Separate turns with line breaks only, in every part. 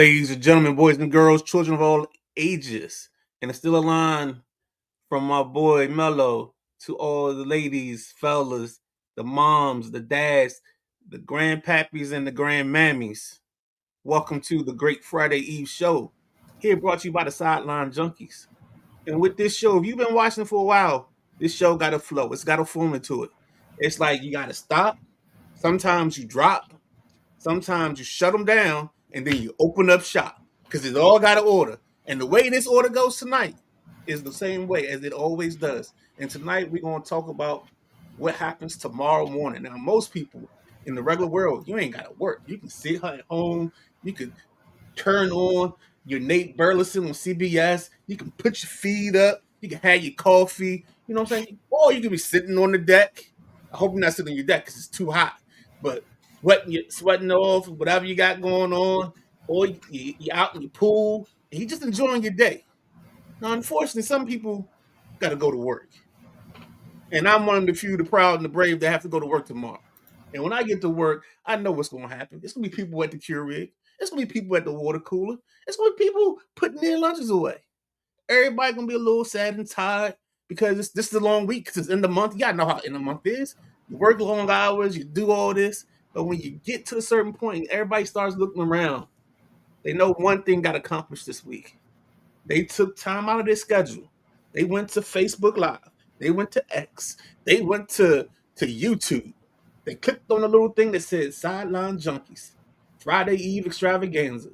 Ladies and gentlemen, boys and girls, children of all ages, and it's still a line from my boy Mello to all the ladies, fellas, the moms, the dads, the grandpappies, and the grandmammies. Welcome to the Great Friday Eve Show. Here brought to you by the Sideline Junkies. And with this show, if you've been watching for a while, this show got a flow. It's got a formula to it. It's like you got to stop. Sometimes you drop. Sometimes you shut them down and then you open up shop because it's all got an order. And the way this order goes tonight is the same way as it always does. And tonight we're going to talk about what happens tomorrow morning. Now, most people in the regular world, you ain't got to work. You can sit at home. You can turn on your Nate Burleson on CBS. You can put your feet up. You can have your coffee. You know what I'm saying? Or you can be sitting on the deck. I hope you're not sitting on your deck because it's too hot. But sweating off whatever you got going on, or you're out in your pool and you're just enjoying your day. Now, unfortunately, some people got to go to work, and I'm one of the few, the proud and the brave, that have to go to work tomorrow. And when I get to work, I know what's going to happen. It's going to be people at the Keurig. It's going to be people at the water cooler. It's going to be people putting their lunches away. Everybody going to be a little sad and tired because this is a long week because it's in the month. You got to know how in the month is. You work long hours. You do all this. But when you get to a certain point, everybody starts looking around. They know one thing got accomplished this week. They took time out of their schedule. They went to Facebook Live. They went to X. They went to YouTube. They clicked on the little thing that said Sideline Junkies, Friday Eve Extravaganza.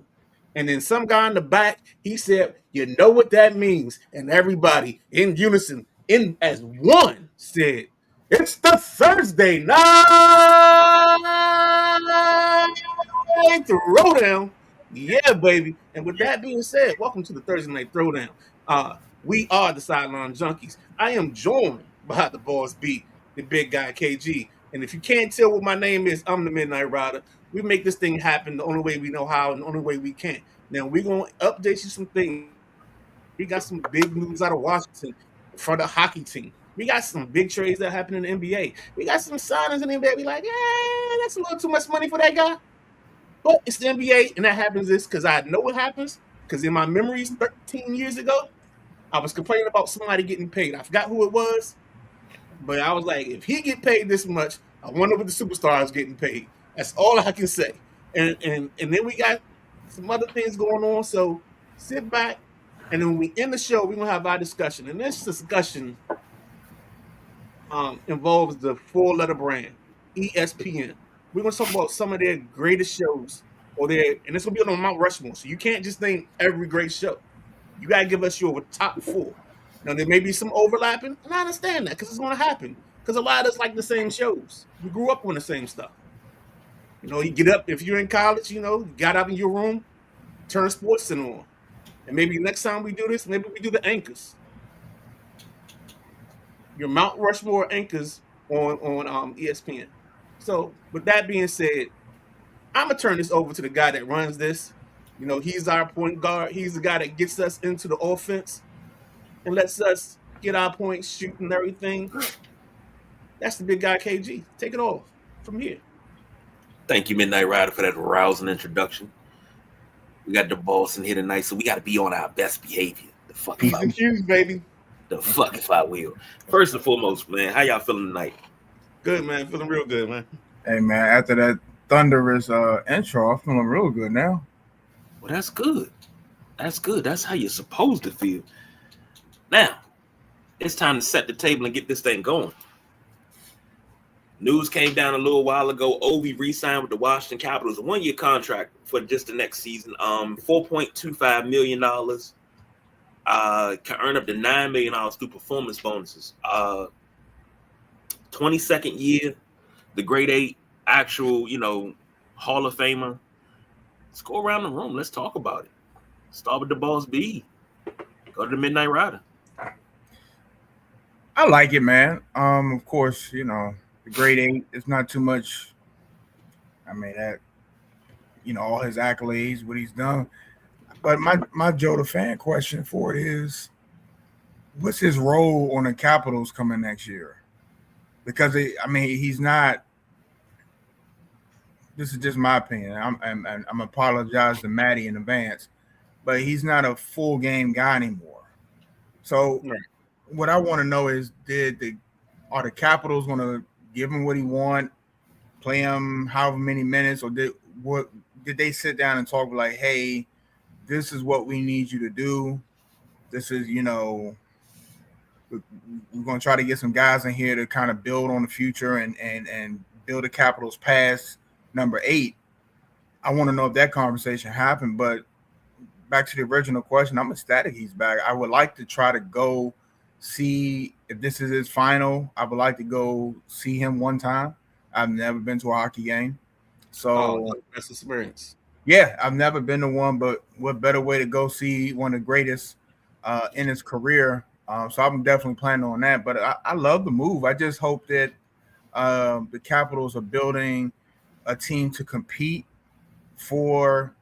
And then some guy in the back, he said, you know what that means? And everybody in unison, in as one, said, it's the Thursday night Throwdown. Yeah, baby. And with that being said, welcome to the Thursday Night Throwdown. We are the Sideline Junkies. I am joined by the boss B, the big guy KG. And if you can't tell what my name is, I'm the Midnight Rider. We make this thing happen the only way we know how and the only way we can. Now, we're going to update you some things. We got some big news out of Washington for the hockey team. We got some big trades that happen in the NBA. We got some signings in the NBA. We like, yeah, that's a little too much money for that guy. But it's the NBA, and that happens is because I know what happens. Because in my memories 13 years ago, I was complaining about somebody getting paid. I forgot who it was, but I was like, if he get paid this much, I wonder what the superstar is getting paid. That's all I can say. And then we got some other things going on. So sit back, and then when we end the show, we're gonna have our discussion. And this discussion involves the four-letter brand, ESPN. We're gonna talk about some of their greatest shows, and it's gonna be on Mount Rushmore. So you can't just name every great show. You gotta give us your top four. Now there may be some overlapping, and I understand that because it's gonna happen. Because a lot of us like the same shows. We grew up on the same stuff. You know, you get up if you're in college. You know, you got up in your room, turn Sports Center on, and maybe next time we do this, maybe we do the anchors. Your Mount Rushmore anchors on ESPN. So with that being said, I'm gonna turn this over to the guy that runs this. You know, he's our point guard. He's the guy that gets us into the offense and lets us get our points, shoot, and everything. That's the big guy, KG. Take it off from here.
Thank you, Midnight Rider, for that rousing introduction. We got the boss in here tonight, so we got to be on our best behavior. The fuck if I will,
baby.
The fuck if I will. First and foremost, man, how y'all feeling tonight?
Good, man. Feeling real good, man.
Hey, man, after that thunderous intro, I'm feeling real good now.
Well, that's good. That's good. That's how you're supposed to feel. Now, it's time to set the table and get this thing going. News came down a little while ago. Obi re-signed with the Washington Capitals, a one-year contract for just the next season. $4.25 million. Can earn up to $9 million through performance bonuses. 22nd year, the grade 8, actual, Hall of Famer. Let's go around the room. Let's talk about it. Start with the boss B. Go to the Midnight Rider.
I like it, man. Of course, the grade 8 is not too much. I mean, that, all his accolades, what he's done. But my Joe the fan question for it is, what's his role on the Capitals coming next year? Because he's not this is just my opinion. I'm apologize to Maddie in advance, but he's not a full game guy anymore. So
Right.
what I want to know is, are the Capitals going to give him what he want, play him however many minutes, or did they sit down and talk like, hey, this is what we need you to do. This is, we're going to try to get some guys in here to kind of build on the future and build the Capitals past number 8. I want to know if that conversation happened. But back to the original question, I'm ecstatic he's back. I would like to try to go see if this is his final. I would like to go see him one time. I've never been to a hockey game.
Oh,
So,
that's experience.
yeah, I've never been to one, but what better way to go see one of the greatest in his career? So I'm definitely planning on that. But I love the move. I just hope that the Capitals are building a team to compete for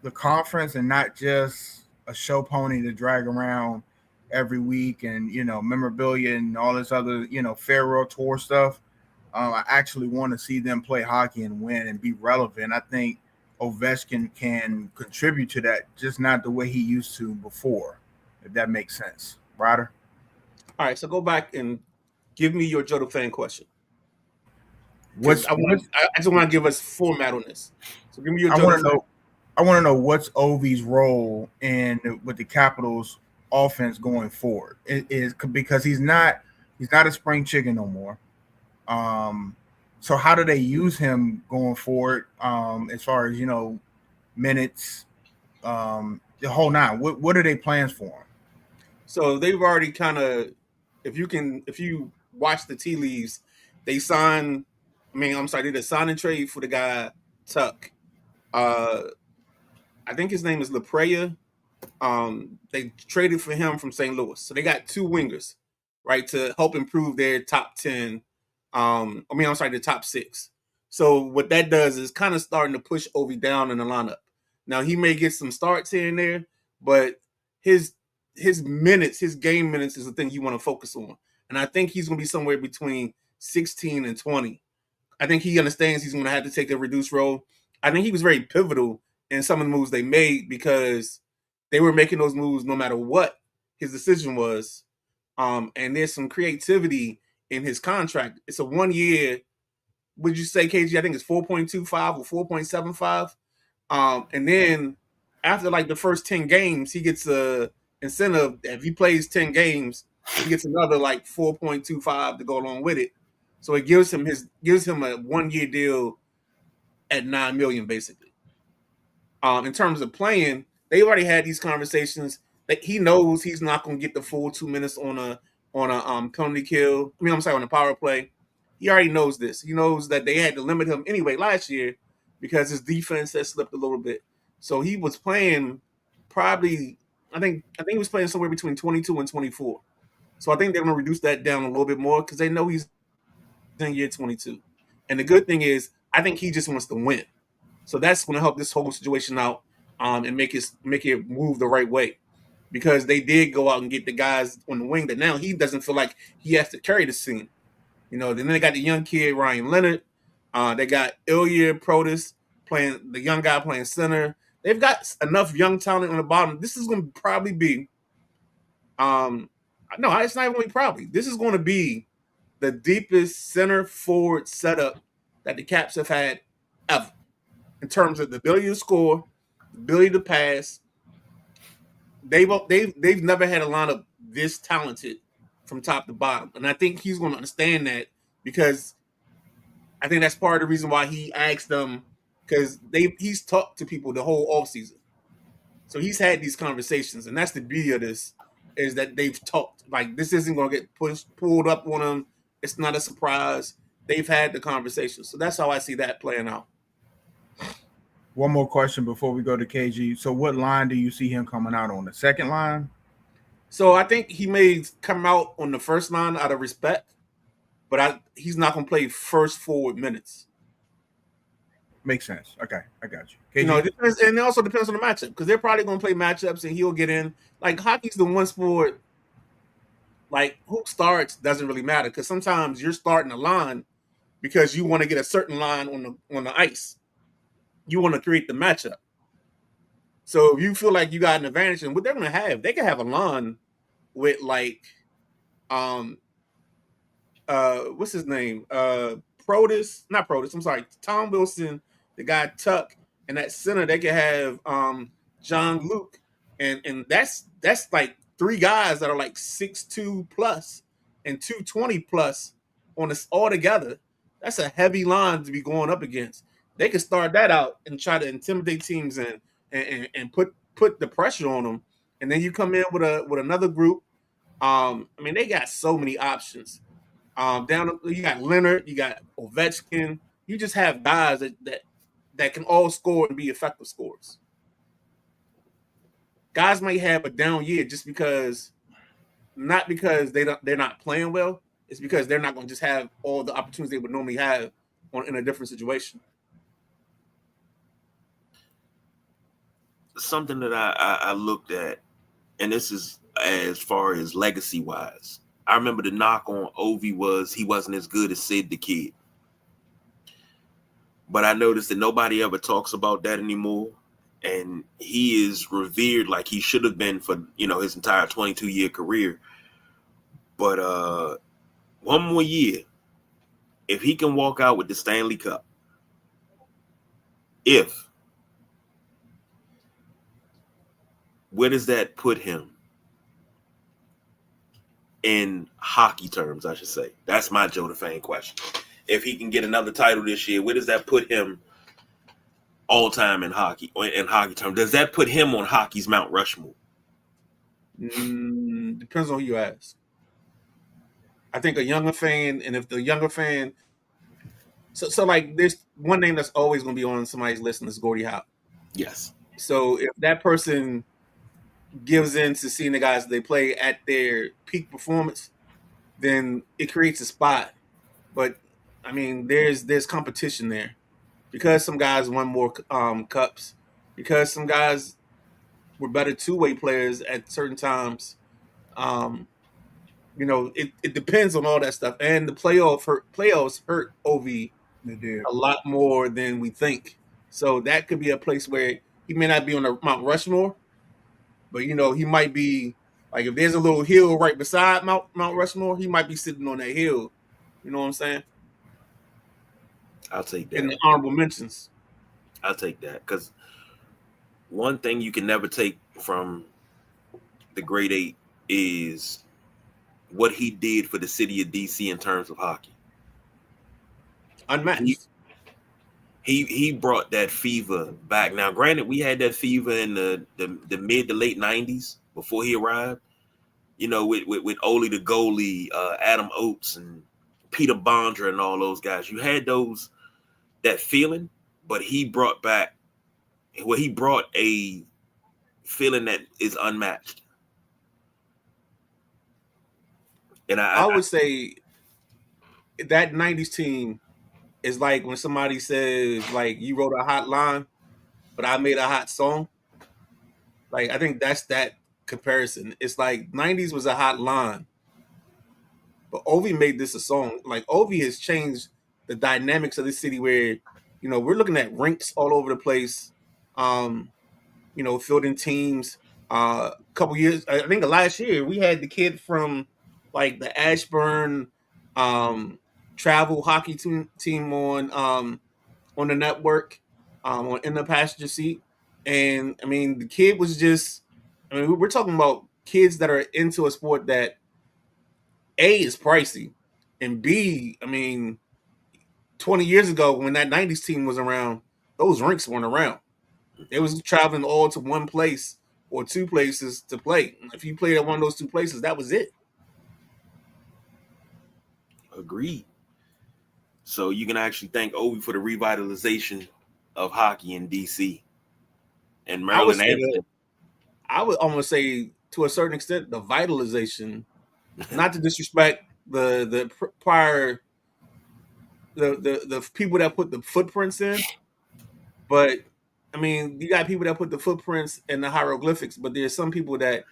the conference and not just a show pony to drag around every week and memorabilia and all this other farewell tour stuff. I actually want to see them play hockey and win and be relevant. I think Ovechkin can contribute to that, just not the way he used to before, if that makes sense. Ryder?
All right, so go back and give me your Jodo fan question. Because
What's
I just want to give us format on this. So give me your
I
Jodo
want to
fan.
know I want to know what's Ovi's role in with the Capitals offense going forward. It is because he's not a spring chicken no more. Um, so how do they use him going forward? As far as minutes, the whole nine. What are they plans for him?
So they've already kind of, if you watch the tea leaves, they signed. I mean, I'm sorry, they did a sign and trade for the guy Tuck. Uh, I think his name is Laprea. They traded for him from St. Louis, so they got 2 wingers, right, to help improve their top 10. I'm sorry, the top 6. So what that does is kind of starting to push Ovi down in the lineup. Now he may get some starts here and there, but his his game minutes is the thing you want to focus on. And I think he's going to be somewhere between 16 and 20. I think he understands he's going to have to take a reduced role. I think he was very pivotal in some of the moves they made because they were making those moves no matter what his decision was. And there's some creativity in his contract. It's a 1 year. Would you say, KG? I think it's 4.25 or 4.75. And then after like the first 10 games, he gets a incentive. If he plays 10 games, he gets another like 4.25 to go along with it. So it gives him a 1 year deal at 9 million basically. In terms of playing, they already had these conversations that he knows he's not going to get the full 2 minutes on a penalty kill. I'm sorry, on a power play. He already knows this. He knows that they had to limit him anyway last year because his defense has slipped a little bit. So he was playing probably. I think he was playing somewhere between 22 and 24. So I think they're going to reduce that down a little bit more because they know he's in year 22. And the good thing is, I think he just wants to win. So that's going to help this whole situation out, and make it move the right way. Because they did go out and get the guys on the wing that now he doesn't feel like he has to carry the scene. Then they got the young kid Ryan Leonard. They got Ilya Protas playing the young guy playing center. They've got enough young talent on the bottom. This is going to probably be, no, it's not even probably. This is going to be the deepest center forward setup that the Caps have had ever in terms of the ability to score, the ability to pass. They've never had a lineup this talented from top to bottom, and I think he's going to understand that because I think that's part of the reason why he asked them because he's talked to people the whole offseason. So he's had these conversations, and that's the beauty of this is that they've talked. Like this isn't going to get pulled up on them. It's not a surprise. They've had the conversation, so that's how I see that playing out.
One more question before we go to KG. So what line do you see him coming out on? The second line?
So I think he may come out on the first line out of respect, but he's not going to play first forward minutes.
Makes sense. Okay, I got you.
It depends, and it also depends on the matchup because they're probably going to play matchups and he'll get in. Like hockey's the one sport. Like who starts doesn't really matter because sometimes you're starting a line, because you want to get a certain line on the ice. You want to create the matchup. So if you feel like you got an advantage, and what they're going to have, they can have a line with like, um, what's his name? Not Protus. I'm sorry, Tom Wilson, the guy Tuck, and that center. They can have John Luke, and that's like three guys that are like 6'2" plus and 220 plus on this all together. That's a heavy line to be going up against. They can start that out and try to intimidate teams and put the pressure on them, and then you come in with another group. I mean, they got so many options. Down you got Leonard, you got Ovechkin. You just have guys that can all score and be effective scorers. Guys might have a down year just because, not because they're not playing well. It's because they're not going to just have all the opportunities they would normally have in a different situation.
Something that I looked at, and this is as far as legacy wise. I remember the knock on Ovi was he wasn't as good as Sid the Kid. But I noticed that nobody ever talks about that anymore. And he is revered like he should have been for, his entire 22-year career. But one more year, if he can walk out with the Stanley Cup, where does that put him? In hockey terms, I should say. That's my Joe DeFane question. If he can get another title this year, where does that put him all time in hockey terms? Does that put him on hockey's Mount Rushmore?
Depends on who you ask. I think a younger fan, and if the younger fan, so like there's one name that's always going to be on somebody's list, and it's Gordie Howe.
Yes.
So if that person gives in to seeing the guys they play at their peak performance, then it creates a spot. But I mean, there's competition there because some guys won more cups, because some guys were better two-way players at certain times. It depends on all that stuff, and the playoffs hurt Ovi a lot more than we think. So that could be a place where he may not be on the Mount Rushmore, but he might be like, if there's a little hill right beside Mount Rushmore, he might be sitting on that hill. You know what I'm saying?
I'll take that.
In the honorable mentions.
I'll take that, because one thing you can never take from the Great Eight is what he did for the city of DC in terms of hockey.
Unmatched.
He brought that fever back. Now, granted, we had that fever in the mid to late 90s before he arrived. With Ole the goalie, Adam Oates, and Peter Bondra, and all those guys. You had that feeling, but he brought a feeling that is unmatched. And I
would say that 90s team is like when somebody says, like, you wrote a hot line, but I made a hot song. Like, I think that's that comparison. It's like 90s was a hot line, but Ovi made this a song. Like, Ovi has changed the dynamics of the city where, we're looking at rinks all over the place, fielding teams. A couple years, I think last year, we had the kid from, like, the Ashburn travel hockey team on the network, in the passenger seat. And I mean, the kid was we're talking about kids that are into a sport that A, is pricey, and B, I mean, 20 years ago when that 90s team was around, those rinks weren't around. They was traveling all to one place or two places to play. If you played at one of those two places, that was it.
Agreed. So you can actually thank Ovi for the revitalization of hockey in DC and Maryland.
I would almost say, to a certain extent, the vitalization. Not to disrespect the prior the people that put the footprints in, but I mean, you got people that put the footprints and the hieroglyphics, but there's some people that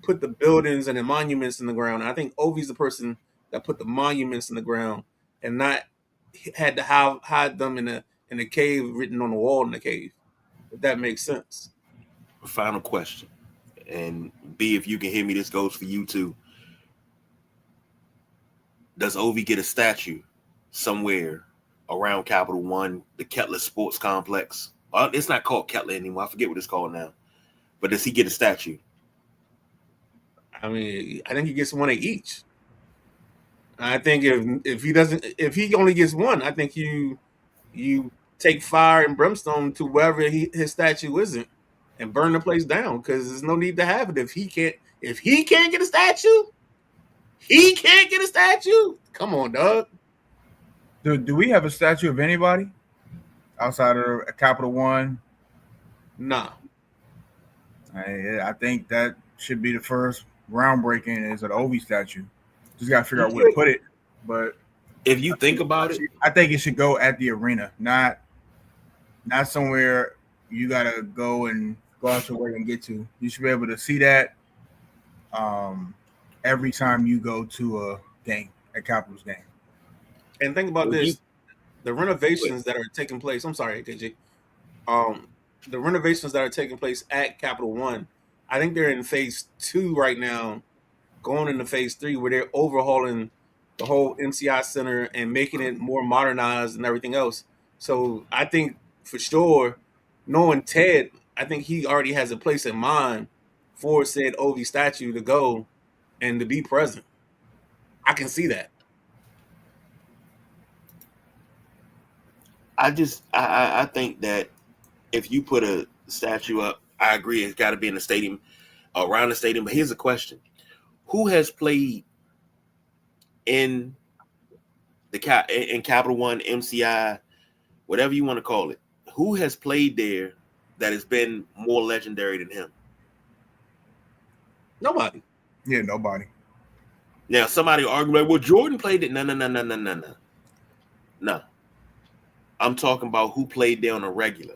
put the buildings and the monuments in the ground. And I think Ovi's the person that put the monuments in the ground, and not had to hide them in a cave written on the wall in the cave. If that makes sense.
Final question, and B, if you can hear me, this goes for you too. Does Ovi get a statue somewhere around Capital One, the Kettler Sports Complex? It's not called Kettler anymore. I forget what it's called now. But does he get a statue?
I mean, I think he gets one of each. I think if he only gets one, I think you take fire and brimstone to wherever his statue isn't, and burn the place down because there's no need to have it if he can't get a statue. He can't get a statue. Come on, dog.
Do we have a statue of anybody outside of Capital One?
Nah.
I think that should be the first groundbreaking is an Ovi statue. Just got to figure out where to put it. But
if you think about it,
I think it should go at the arena, not somewhere you got to go out your way and get to. You should be able to see that every time you go to a game, a Capitals game.
And think about this: the renovations that are taking place. I'm sorry, KJ. The renovations that are taking place at Capital One, I think they're in phase 2 right now, going into phase 3, where they're overhauling the whole MCI Center and making it more modernized and everything else. So I think for sure, knowing Ted, I think he already has a place in mind for said Ovi statue to go and to be present. I can see that.
I think that if you put a statue up, I agree it's got to be in the stadium, around the stadium. But here's a question: who has played in Capital One, MCI, whatever you want to call it? Who has played there that has been more legendary than him?
Nobody.
Yeah, nobody.
Now somebody argue like, well, Jordan played it. No. No. I'm talking about who played there on a regular.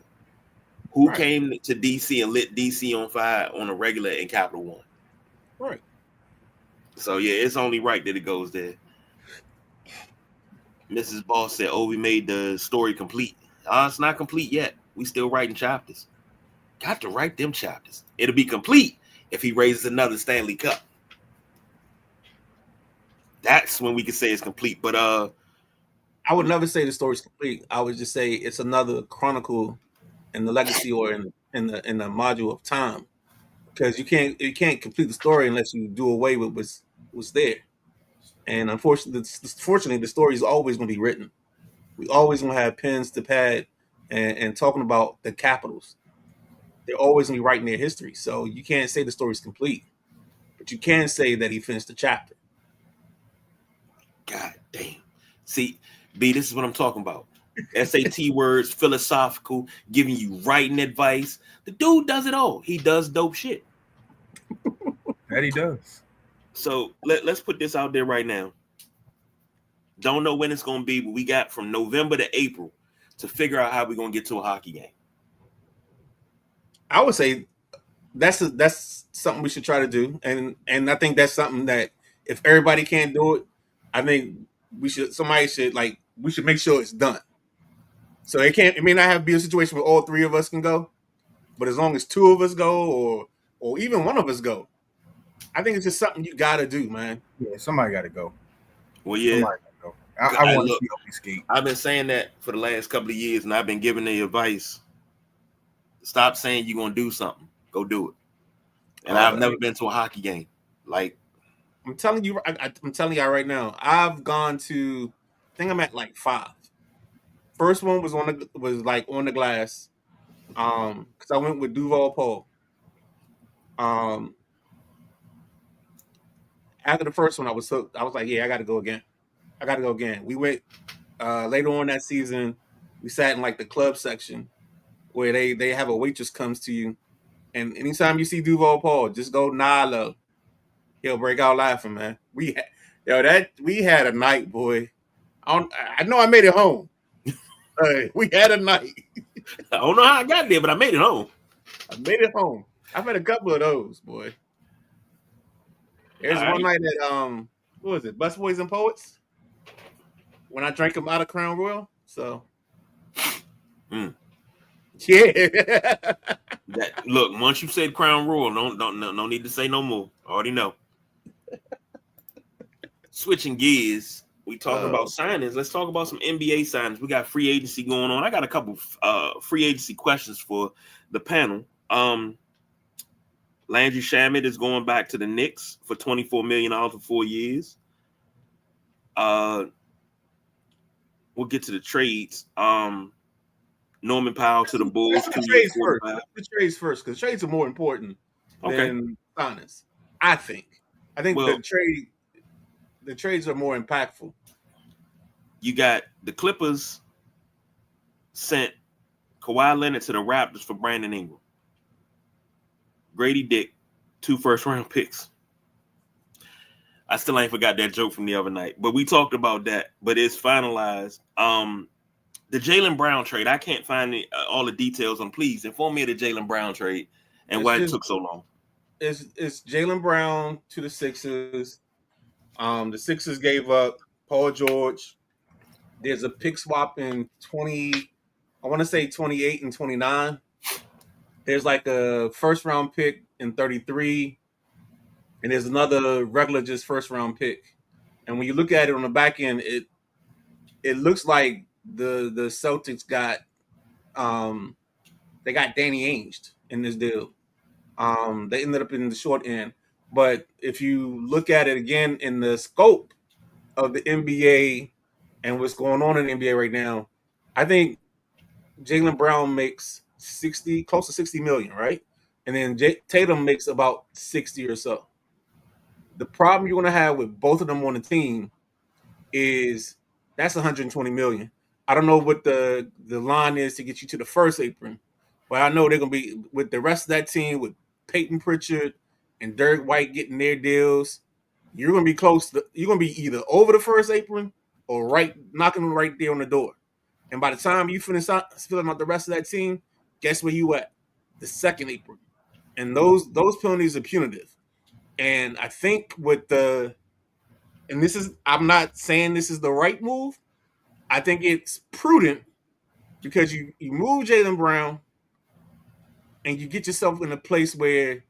Who came to DC and lit DC on fire on a regular in Capital One.
Right.
So yeah, it's only right that it goes there. Mrs. Boss said, we made the story complete. It's not complete yet. We still writing chapters. Got to write them chapters. It'll be complete if he raises another Stanley Cup. That's when we can say it's complete. But
I would never say the story's complete. I would just say it's another chronicle in the legacy or in the module of time. Because you can't complete the story unless you do away with what's there. And unfortunately, the story is always going to be written. We always going to have pens to pad and talking about the Capitals. They're always going to be writing their history. So you can't say the story's complete, but you can say that he finished the chapter.
God damn. See, B, this is what I'm talking about. SAT words, philosophical, giving you writing advice. The dude does it all. He does dope shit.
That he does.
So let's put this out there right now. Don't know when it's going to be, but we got from November to April to figure out how we're going to get to a hockey game.
I would say that's something we should try to do. And I think that's something that if everybody can't do it, I think we should make sure it's done. So it may not have to be a situation where all 3 of us can go, but as long as 2 of us go or even one of us go, I think it's just something you got to do, man.
Yeah, somebody got to go.
Well, yeah.
Somebody gotta go. I want to see Ovi skate.
I've been saying that for the last couple of years, and I've been giving the advice. Stop saying you're going to do something. Go do it. And I've never been to a hockey game. Like,
I'm telling you, I'm telling y'all right now, I've gone to, I think I'm at like 5. First one was on the glass, because I went with Duval Paul. After the first one, I was hooked. I was like, yeah, I got to go again. We went later on that season. We sat in like the club section where they have a waitress comes to you, and anytime you see Duval Paul, just go Nilo. He'll break out laughing, man. We had a night, boy. I know I made it home. We had a night.
I don't know how I got there, but I made it home.
I've had a couple of those, boy. There's one night at what was it? Busboys and Poets. when I drank them out of Crown Royal. So,
yeah. That look. Once you said Crown Royal, no need to say no more. I already know. Switching gears, we talking about signings. Let's talk about some NBA signings. We got free agency going on. I got a couple free agency questions for the panel. Landry Shamet is going back to the Knicks for $24 million for 4 years. We'll get to the trades. Norman Powell to the Bulls.
The trades first, because trades are more important than signings. I think the trades are more impactful.
You got the Clippers sent Kawhi Leonard to the Raptors for Brandon Ingram. Grady Dick, 2 first-round picks. I still ain't forgot that joke from the other night, but we talked about that. But it's finalized. The Jaylen Brown trade, I can't find all the details on. Please inform me of the Jaylen Brown trade and why it took so long.
It's Jaylen Brown to the Sixers. The Sixers gave up Paul George. There's a pick swap in 28 and 29. There's like a first round pick in 33, and there's another regular just first round pick. And when you look at it on the back end, it looks like the Celtics got they got Danny Ainge in this deal. They ended up in the short end. But if you look at it again in the scope of the NBA and what's going on in the NBA right now, I think Jaylen Brown makes close to 60 million, right? And then Tatum makes about 60 or so. The problem you're going to have with both of them on the team is that's 120 million. I don't know what the line is to get you to the first apron, but I know they're going to be with the rest of that team with Peyton Pritchard and Derek White getting their deals. You're going to be close. You're going to be either over the first apron or knocking them right there on the door. And by the time you finish filling out the rest of that team, guess where you at? The second apron. And those penalties are punitive. And I think I'm not saying this is the right move. I think it's prudent because you move Jaylen Brown and you get yourself in a place where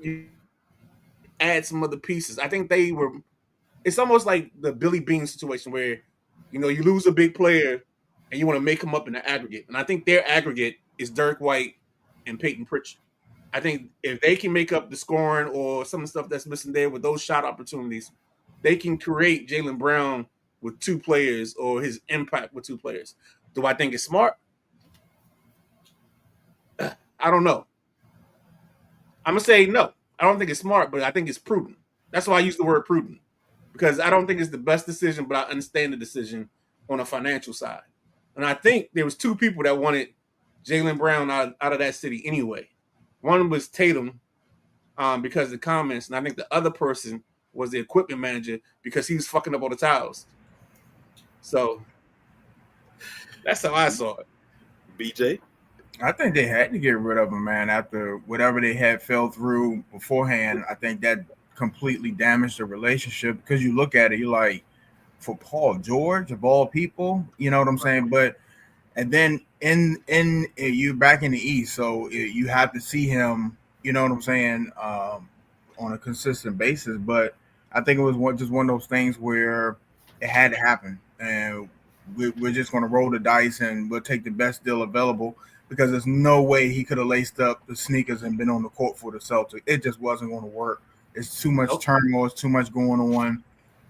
you add some other pieces. I think it's almost like the Billy Bean situation where, you lose a big player and you want to make them up in the aggregate. And I think their aggregate is Derek White and Peyton Pritchard. I think if they can make up the scoring or some of the stuff that's missing there with those shot opportunities, they can create Jaylen Brown with 2 players or his impact with 2 players. Do I think it's smart? I don't know. I'm going to say no. I don't think it's smart, but I think it's prudent. That's why I use the word prudent, because I don't think it's the best decision, but I understand the decision on a financial side. And I think there was 2 people that wanted Jaylen Brown out of that city anyway. One was Tatum because of the comments, and I think the other person was the equipment manager because he was fucking up all the towels. So that's how I saw it.
BJ?
I think they had to get rid of him, man, after whatever they had fell through beforehand. I think that completely damaged the relationship, because you look at it, you're like, for Paul George, of all people, you know what I'm saying? But and then in you back in the East, so you have to see him, you know what I'm saying, on a consistent basis. But I think it was just one of those things where it had to happen, and we're just going to roll the dice and we'll take the best deal available, because there's no way he could have laced up the sneakers and been on the court for the Celtics. It just wasn't going to work. It's too much turmoil. It's too much going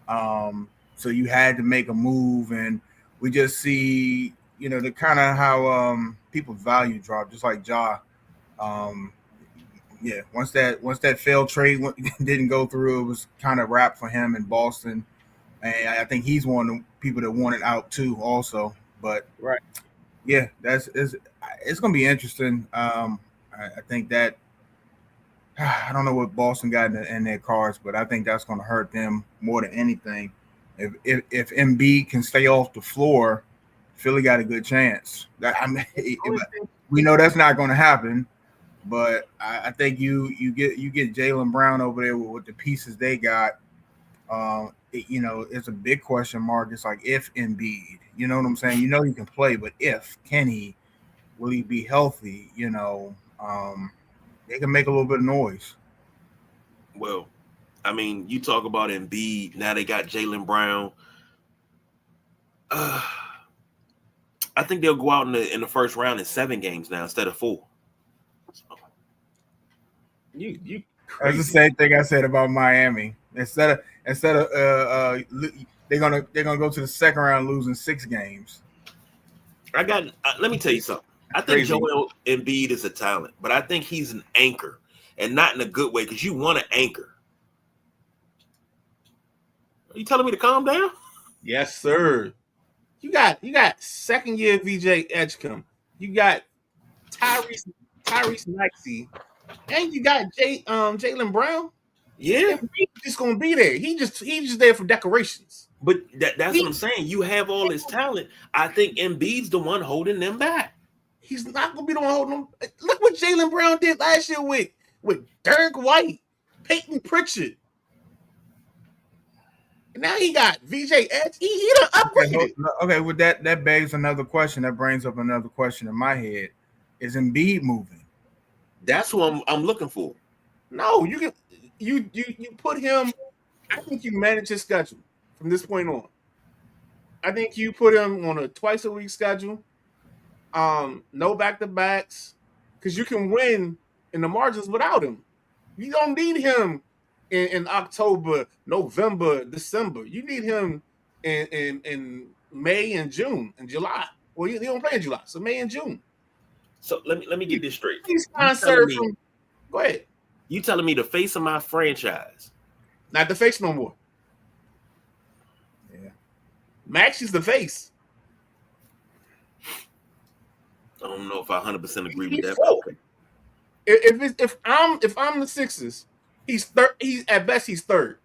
on. So you had to make a move, and we just see, the kind of how people's value dropped, just like Ja. Once that failed trade didn't go through, it was kind of wrapped for him in Boston. And I think he's one of the people that wanted out too, also. But
right,
yeah, it's going to be interesting. I think that I don't know what Boston got in their cards, but I think that's going to hurt them more than anything. If Embiid can stay off the floor, Philly got a good chance. We know that's not going to happen, but I think you get Jaylen Brown over there with the pieces they got. It's a big question mark. It's like if Embiid, you know what I'm saying? You know he can play, but if can he? Will he be healthy? They can make a little bit of noise.
Well, I mean, you talk about Embiid. Now they got Jaylen Brown. Uh, I think they'll go out in the first round in 7 games now instead of 4. So,
You
That's the
crazy.
same thing I said about Miami. Instead of they're gonna go to the second round losing 6 games.
let me tell you something. I think
Crazy.
Joel Embiid is a talent, but I think he's an anchor, and not in a good way because you want an anchor. Are you telling me to calm down?
Yes, sir. You got second year VJ Edgecombe. You got Tyrese Maxey, and you got Jaylen Brown.
Yeah,
And he's just gonna be there. He's just there for decorations.
but that's what I'm
He
saying. You have all this talent. I think Embiid's the one holding them back.
he's not gonna be the one holding them. Look what Jaylen Brown did last year with Derek White, Peyton Pritchard. And now he got VJ Edge. He done upgraded.
Okay. With that begs another question. That brings up another question in my head: is Embiid moving?
That's what I'm looking for.
No, you can you put him. I think you manage his schedule from this point on. I think you put him on a twice a week schedule. No back to backs, because you can win in the margins without him. You don't need him in October, November, December. You need him in May and June and July. Well, he don't play in July, so May and June.
So let me get this straight.
He's
You telling
sponsored
me
from. Go ahead.
you telling me the face of my franchise?
Not the face no more.
Yeah.
Max is the face.
I don't know if I 100% agree with
He's
that, but
four.
okay.
If I'm the Sixers, he's third. He's at best he's third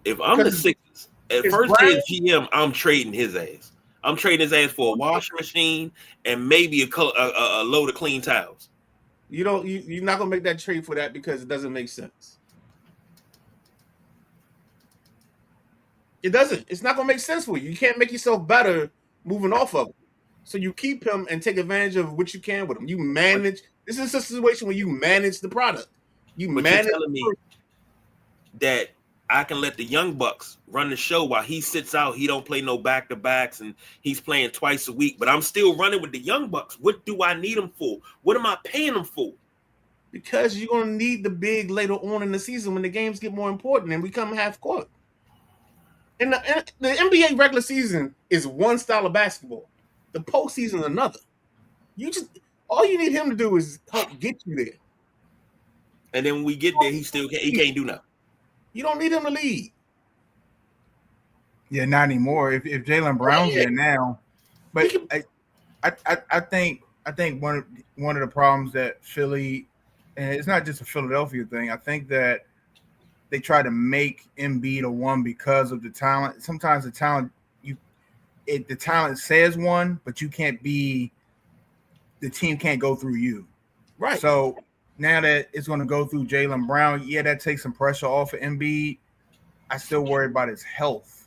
If I'm the
because
Sixers, at
it's
first day
Brown.
as GM, I'm trading his ass. I'm trading his ass for a washing machine and maybe a load of clean towels.
You're not gonna make that trade for that because it doesn't make sense. It doesn't. It's not gonna make sense for you. You can't make yourself better moving off of him. So you keep him and take advantage of what you can with him. You
But
manage. This is a situation where you manage the product. You
but you're
manage.
telling me that I can let the young bucks run the show while he sits out. He don't play no back to backs, and he's playing twice a week. But I'm still running with the young bucks. What do I need him for? What am I paying him for?
Because you're gonna need the big later on in the season when the games get more important and we come half court. And the NBA regular season is one style of basketball. The postseason is another. You just all you need him to do is help get you there.
And then when we get there, he can't do nothing.
You don't need him to lead.
Yeah, not anymore. If Jaylen Brown's
Yeah,
there now,
he
but
can.
I think one of the problems that Philly, and it's not just a Philadelphia thing. I think that they try to make Embiid a one because of the talent. Sometimes the talent says one, but you can't be the team can't go through you.
Right.
So now that it's going to go through Jaylen Brown, yeah, that takes some pressure off of Embiid. I still worry about his health.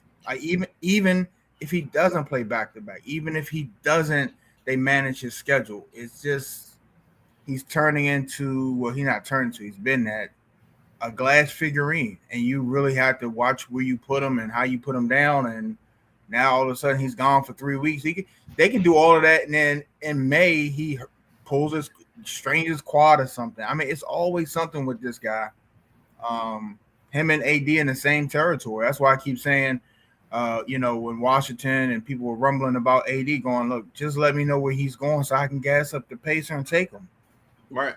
Even if he doesn't play back to back, even if he doesn't, they manage his schedule. It's just he's turning into he's not turning to. He's been that a glass figurine, and you really have to watch where you put him and how you put him down. And now all of a sudden he's gone for 3 weeks. They can do all of that, and then in May he pulls his strains his quad or something. I mean, it's always something with this guy. Him and AD in the same territory. That's why I keep saying, when Washington and people were rumbling about AD going, look, just let me know where he's going so I can gas up the pacer and take him.
Right.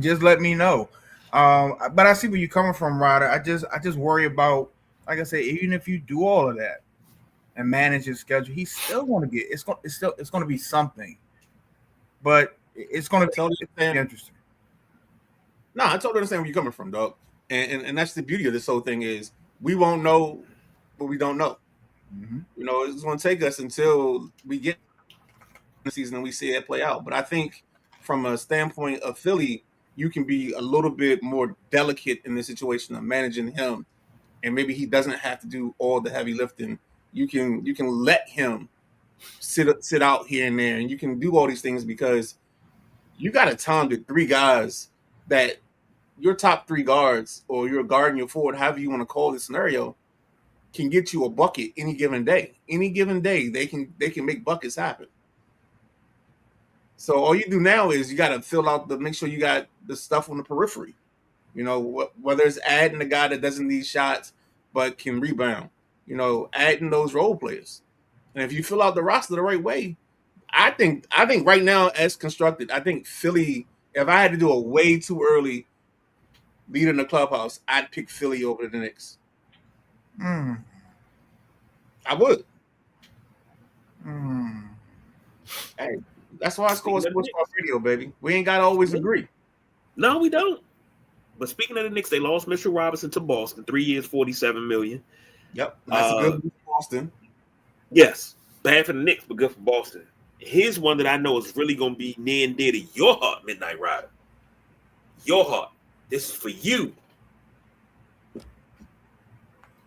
Just let me know. But I see where you're coming from, Ryder. I just worry about, like I said, even if you do all of that and manage his schedule, he's still going to get it's going to be something, but it's going to
Totally
be
understand.
interesting.
No, I totally understand where you're coming from, dog. And that's the beauty of this whole thing is we won't know what we don't know.
Mm-hmm.
It's going to take us until we get the season and we see it play out. But I think from a standpoint of Philly, you can be a little bit more delicate in the situation of managing him, and maybe he doesn't have to do all the heavy lifting. You can let him sit out here and there, and you can do all these things because you got a ton of three guys that your top three guards or your guard and your forward, however you want to call this scenario, can get you a bucket any given day. Any given day, they can make buckets happen. So all you do now is you got to fill out make sure you got the stuff on the periphery. You know, whether it's adding a guy that doesn't need shots but can rebound. You know, adding those role players. And if you fill out the roster the right way, I think right now as constructed, I think Philly. If I had to do it way too early, leading the clubhouse, I'd pick Philly over the Knicks. I would. Hey, that's why it's called Sports Talk Radio, baby. We ain't got to always agree.
No, we don't. But speaking of the Knicks, they lost Mitchell Robinson to Boston, 3 years, $47 million.
Yep, that's a good move for Boston.
Yes, bad for the Knicks, but good for Boston. Here's one that I know is really going to be near and dear to your heart, Midnight Rider. Your heart. This is for you.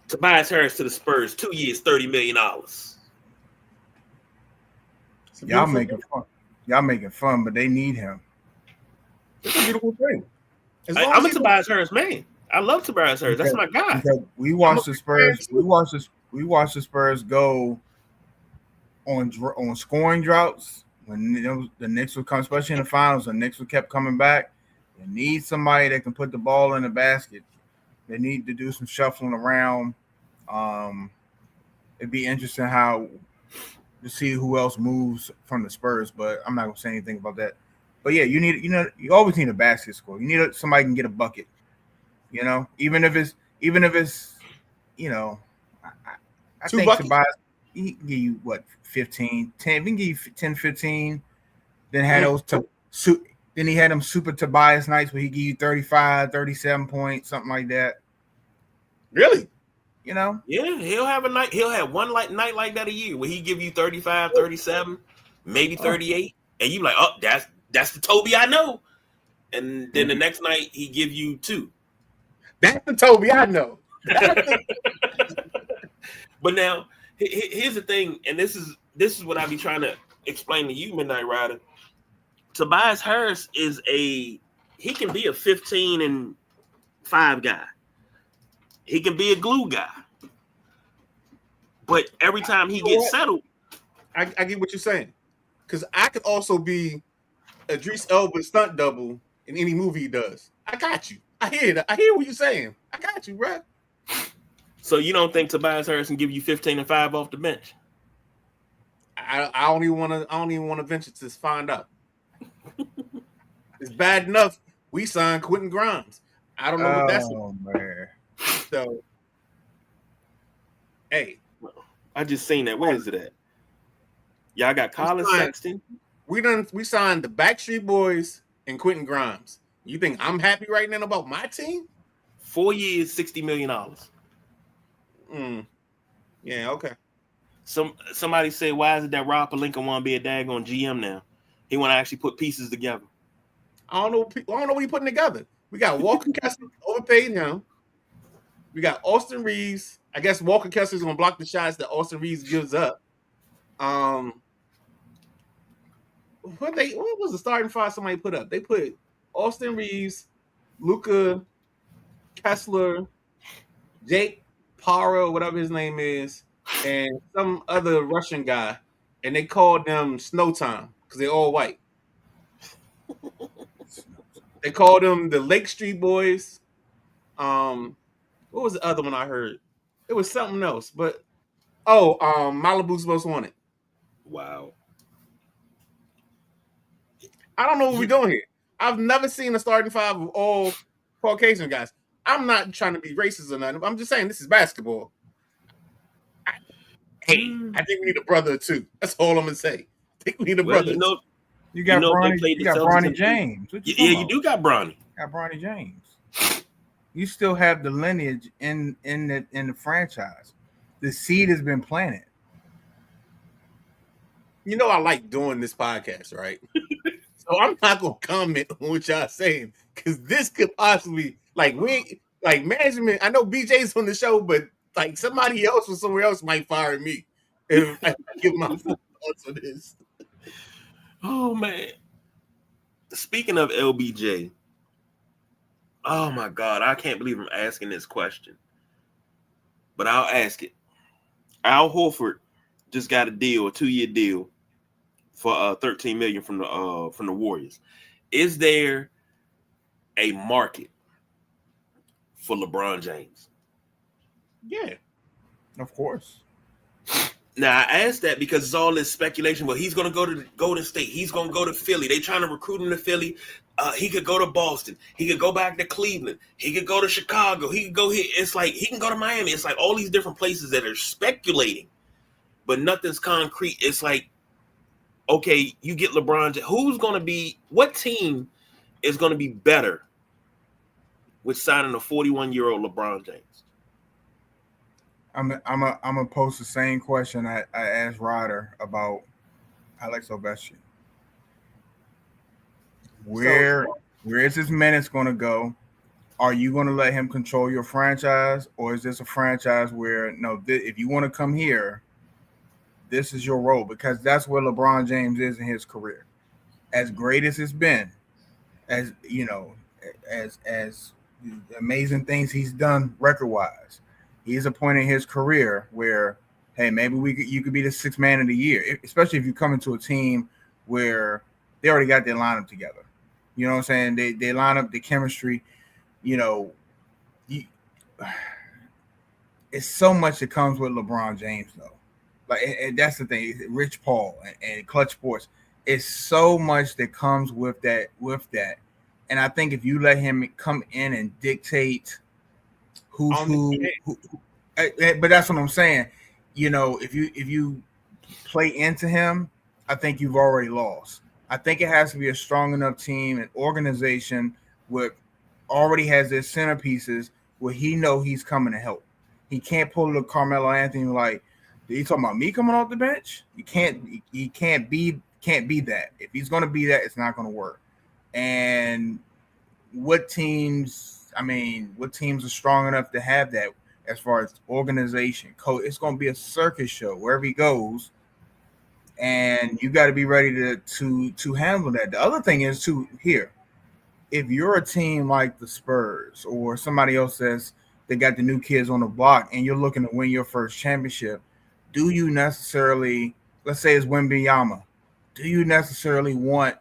Tobias Harris to the Spurs, 2 years, $30 million.
Y'all making fun. Y'all making fun, but they need him.
It's a beautiful thing.
I'm a Tobias Harris man. I love Tobias Harris. That's my guy.
We watched the Spurs. We watched the Spurs go on scoring droughts when the Knicks would come, especially in the finals. The Knicks kept coming back. They need somebody that can put the ball in the basket. They need to do some shuffling around. It'd be interesting to see who else moves from the Spurs, but I'm not gonna say anything about that. But yeah, you always need a basket scorer. You need somebody who can get a bucket. You know, even if it's I think buckets. Tobias, he can give you what 15, 10. We can give you 10, 15. Then had then he had them super Tobias nights where he give you 35, 37 points, something like that.
Really?
You know?
Yeah, he'll have a night. He'll have one night like that a year where he give you 35, 37, maybe 38, and you like, oh, that's the Toby I know. And then the next night he give you 2.
That's the Toby I know.
But now here's the thing, and this is what I be trying to explain to you, Midnight Rider. Tobias Harris he can be a 15 and 5 guy. He can be a glue guy. But every time he gets settled,
I get what you're saying. Because I could also be Idris Elba stunt double in any movie he does. I got you. I hear that. I hear what you're saying. I got you, bro.
So you don't think Tobias Harris can give you 15 and 5 off the bench?
I don't even want to venture to find out. It's bad enough we signed Quentin Grimes. I don't know what that's about.
Man.
So, hey,
I just seen that. Where is it at? Y'all got Colin Sexton.
We signed the Backstreet Boys and Quentin Grimes. You think I'm happy right now about my team?
4 years, $60 million.
Yeah, okay.
Somebody said, why is it that Rob Pelinka want to be a daggone GM now? He want to actually put pieces together.
I don't know what he's putting together. We got Walker Kessler, overpaid him. We got Austin Reeves. I guess Walker Kessler's gonna block the shots that Austin Reeves gives up. What was the starting five somebody put up? They put Austin Reeves, Luka, Kessler, Jake Para, whatever his name is, and some other Russian guy, and they called them Snowtime because they're all white. They called them the Lake Street Boys. What was the other one I heard? It was something else, but Malibu's Most Wanted.
Wow.
I don't know what we're doing here. I've never seen a starting five of all Caucasian guys. I'm not trying to be racist or nothing. I'm just saying this is basketball. I think we need a brother or two. That's all I'm gonna say. I think we need a brother.
You got Bronny James.
You do got Bronny.
Got Bronny James. You still have the lineage in the franchise. The seed has been planted.
You know I like doing this podcast, right? So I'm not gonna comment on what y'all saying because this could possibly like management. I know BJ's on the show, but like somebody else or somewhere else might fire me if I give my full thoughts on this.
Oh man. Speaking of LBJ, oh my God, I can't believe I'm asking this question. But I'll ask it. Al Horford just got a 2-year deal for $13 million from the Warriors. Is there a market for LeBron James?
Yeah,
Of course.
Now I asked that because it's all this speculation. Well, he's going to go to Golden State. He's going to go to Philly. They trying to recruit him to Philly. He could go to Boston. He could go back to Cleveland. He could go to Chicago. He could go here. It's like he can go to Miami. It's like all these different places that are speculating, but nothing's concrete. It's like, okay, you get LeBron. Who's going to be? What team is going to be better with signing a 41-year-old LeBron James?
I'm gonna post the same question I asked Ryder about Alex Ovechkin. Where is his minutes going to go? Are you going to let him control your franchise, or is this a franchise where no? If you want to come here, this is your role, because that's where LeBron James is in his career. As great as it's been, as you know, as amazing things he's done record-wise, he's a point in his career where, hey, maybe you could be the sixth man of the year, especially if you come into a team where they already got their lineup together. You know what I'm saying? They line up the chemistry. You know, it's so much that comes with LeBron James, though. Like, and that's the thing. Rich Paul and Clutch Sports. It's so much that comes with that. And I think if you let him come in and dictate who's who, but that's what I'm saying. You know, if you play into him, I think you've already lost. I think it has to be a strong enough team and organization with already has their centerpieces where he know he's coming to help. He can't pull the Carmelo Anthony like, you talking about me coming off the bench? He can't be that. If he's going to be that, it's not going to work. And what teams are strong enough to have that as far as organization, coach? It's going to be a circus show wherever he goes, and you got to be ready to handle that. The other thing is too here, if you're a team like the Spurs or somebody else says they got the new kids on the block and you're looking to win your first championship, do you necessarily, let's say it's Wembanyama, do you necessarily want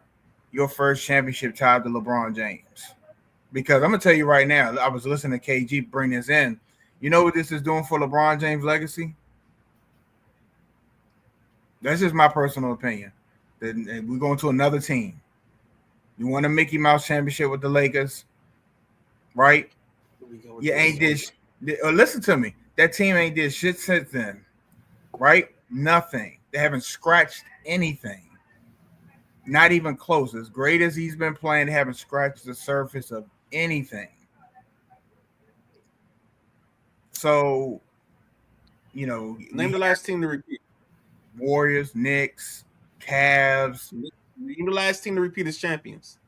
your first championship tied to LeBron James? Because I'm going to tell you right now, I was listening to KG bring this in. You know what this is doing for LeBron James' legacy? That's just my personal opinion. Then we're going to another team. You won a Mickey Mouse championship with the Lakers, right? You ain't this. Listen to me. That team ain't did shit since then, right? Nothing. They haven't scratched anything. Not even close. As great as he's been playing, they haven't scratched the surface of anything. So, you know,
name the last team to repeat.
Warriors, Knicks, Cavs.
Name the last team to repeat as champions.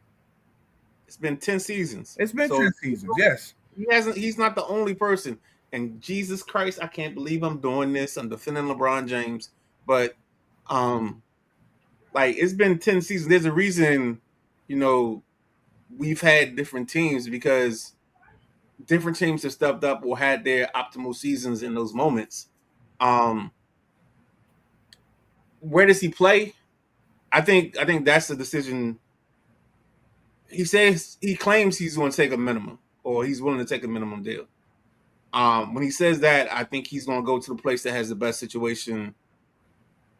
It's been 10 seasons.
It's been 10 seasons, yes.
He's not the only person. And Jesus Christ, I can't believe I'm doing this. I'm defending LeBron James. But like, it's been 10 seasons. There's a reason, you know, we've had different teams, because different teams have stepped up or had their optimal seasons in those moments. Where does he play? I think that's the decision. He claims he's going to take a minimum, or he's willing to take a minimum deal. When he says that, I think he's going to go to the place that has the best situation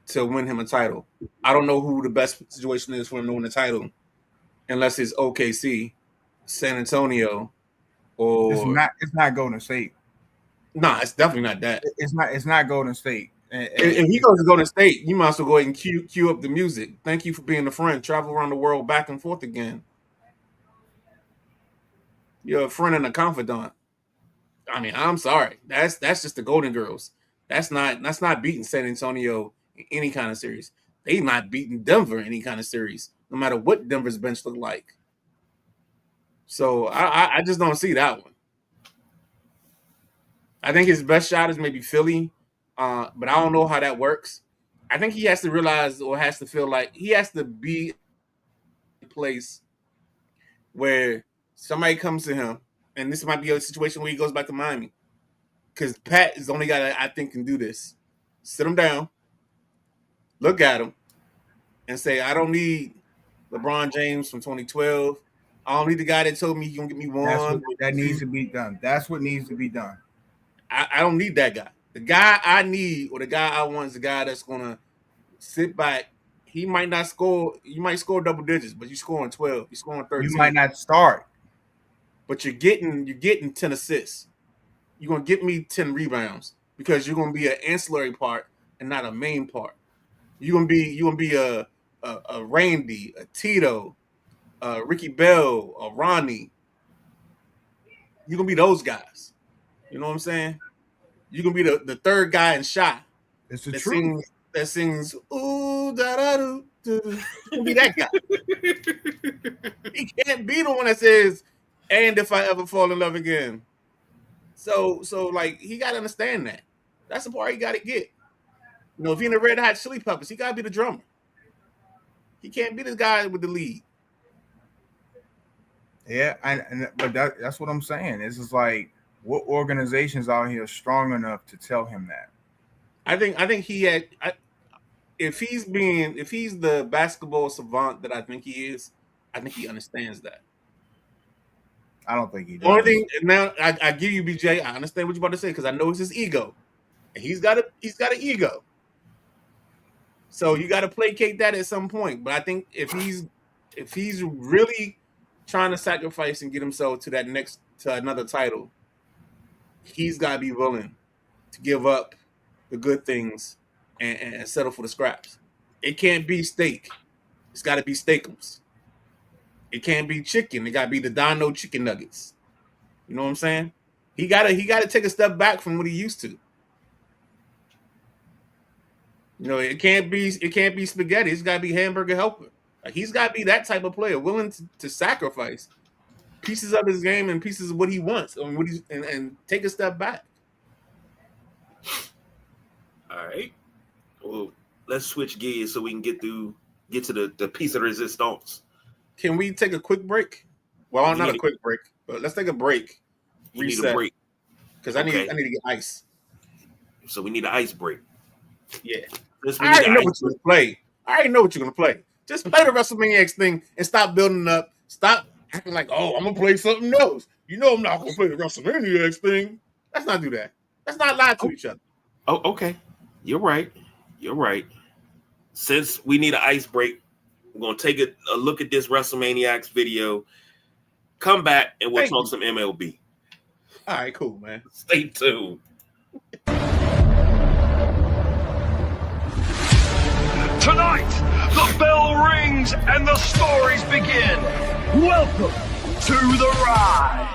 to win him a title. I don't know who the best situation is for him to win a title, unless it's OKC, San Antonio, or
it's not Golden State.
Nah, it's definitely not that.
It's not Golden State.
If he goes to Golden State, you might as well go ahead and cue up the music. Thank you for being a friend. Travel around the world back and forth again. You're a friend and a confidant. I mean, I'm sorry. That's just the Golden Girls. That's not beating San Antonio in any kind of series. They not beating Denver in any kind of series. no matter what Denver's bench look like. So I just don't see that one. I think his best shot is maybe Philly, but I don't know how that works. I think he has to realize or has to feel like he has to be in a place where somebody comes to him, and this might be a situation where he goes back to Miami. Because Pat is the only guy that I think can do this. Sit him down, look at him, and say, I don't need LeBron James from 2012. I don't need the guy that told me he's going to get me one.
That needs to be done. That's what needs to be done.
I don't need that guy. The guy I need or the guy I want is the guy that's going to sit back. He might not score. You might score double digits, but you're scoring 12. You're scoring 13.
You might not start.
But you're getting 10 assists. You're going to get me 10 rebounds because you're going to be an ancillary part and not a main part. You're going to be a Randy, a Tito, a Ricky Bell, a Ronnie. You're going to be those guys. You know what I'm saying? You're going to be the third guy in shot.
It's the truth.
That sings, ooh, da-da-doo. You're going to be that guy. He can't be the one that says, and if I ever fall in love again. So like, he got to understand that. That's the part he got to get. You know, if he in the Red Hot Chili Peppers, he got to be the drummer. He can't be the guy with the lead.
Yeah, but that's what I'm saying. This is like, what organizations out here are strong enough to tell him that? I
think he had. If he's the basketball savant that I think he is, I think he understands that.
I don't think he does.
Only thing now, I give you BJ. I understand what you're about to say because I know it's his ego, and he's got an ego. So you got to placate that at some point. But I think if he's really trying to sacrifice and get himself to another title, he's got to be willing to give up the good things and settle for the scraps. It can't be steak. It's got to be steakums. It can't be chicken. It got to be the Dino chicken nuggets. You know what I'm saying? He got to take a step back from what he used to. You know, it can't be spaghetti. It's got to be hamburger helper. Like, he's got to be that type of player, willing to sacrifice pieces of his game and pieces of what he wants and take a step back.
All right. Well, let's switch gears so we can get to the piece of resistance.
Can we take a quick break? Well, not a quick break, but let's take a break.
You need a break
because I need to get ice.
So we need an ice break.
Yeah. I already know what you're gonna play. Just play the WrestleManiacs thing and stop building up. Stop acting like, oh, I'm gonna play something else. You know I'm not gonna play the WrestleManiacs thing. Let's not do that. Let's not lie to each other.
Oh, okay. You're right. Since we need an ice break, we're gonna take a look at this WrestleManiacs video. Come back and we'll talk some MLB.
All right, cool, man.
Stay tuned.
Tonight, the bell rings and the stories begin. Welcome to the ride.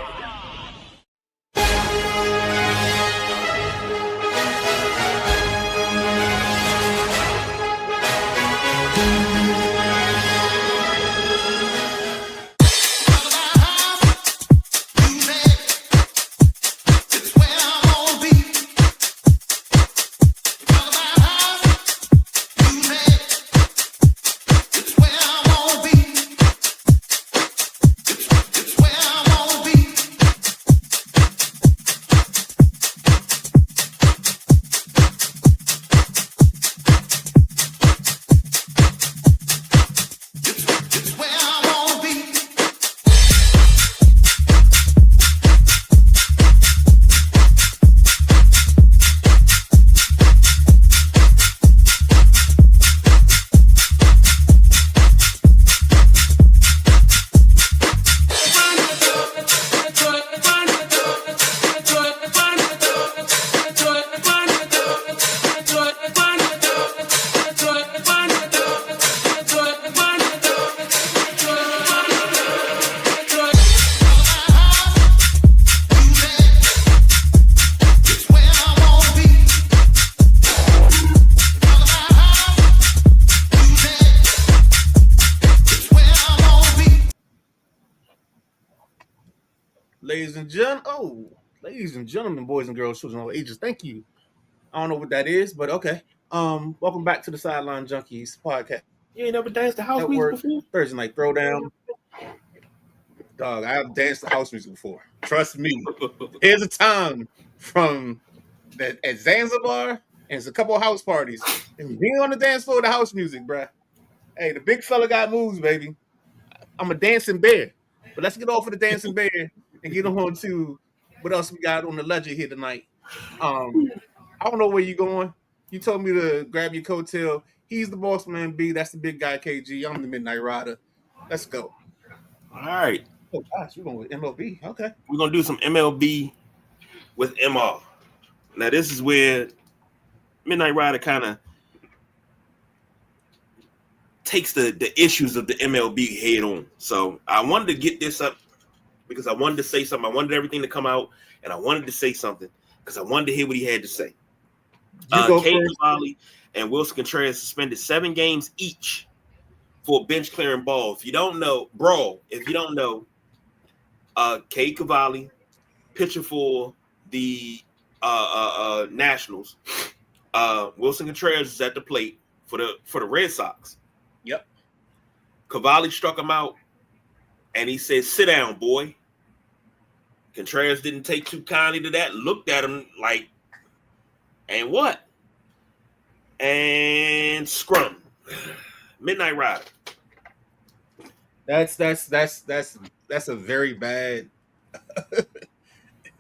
ladies and gentlemen, boys and girls, children of all ages. Thank you. I don't know what that is, but okay. Welcome back to the Sideline Junkies podcast
You ain't never danced the house music
network.
before?
Thursday night throwdown. Dog, I've danced to house music before. Trust me. Here's a time from that at Zanzibar, and it's a couple of house parties, and being on the dance floor with the house music, bruh. Hey, the big fella got moves, baby. I'm a dancing bear. But let's get off of the dancing bear and get on to what else we got on the ledger here tonight. I don't know where you're going. You told me to grab your coattail. He's the boss man B. That's the big guy KG. I'm the Midnight Rider. Let's go.
All right.
Oh gosh, we're going with MLB. Okay.
We're going to do some MLB with MR. Now, this is where Midnight Rider kind of takes the issues of the MLB head on. So I wanted to get this up because I wanted to say something. I wanted everything to come out, and I wanted to say something because I wanted to hear what he had to say. Kate Cavalli and Wilson Contreras suspended 7 games each for bench clearing ball. If you don't know, Kate Cavalli, pitcher for the Nationals. Wilson Contreras is at the plate for the Red Sox.
Yep.
Cavalli struck him out, and he said, "Sit down, boy." Contreras didn't take too kindly to that. Looked at him like, and what? And scrum. Midnight Rider.
That's a very bad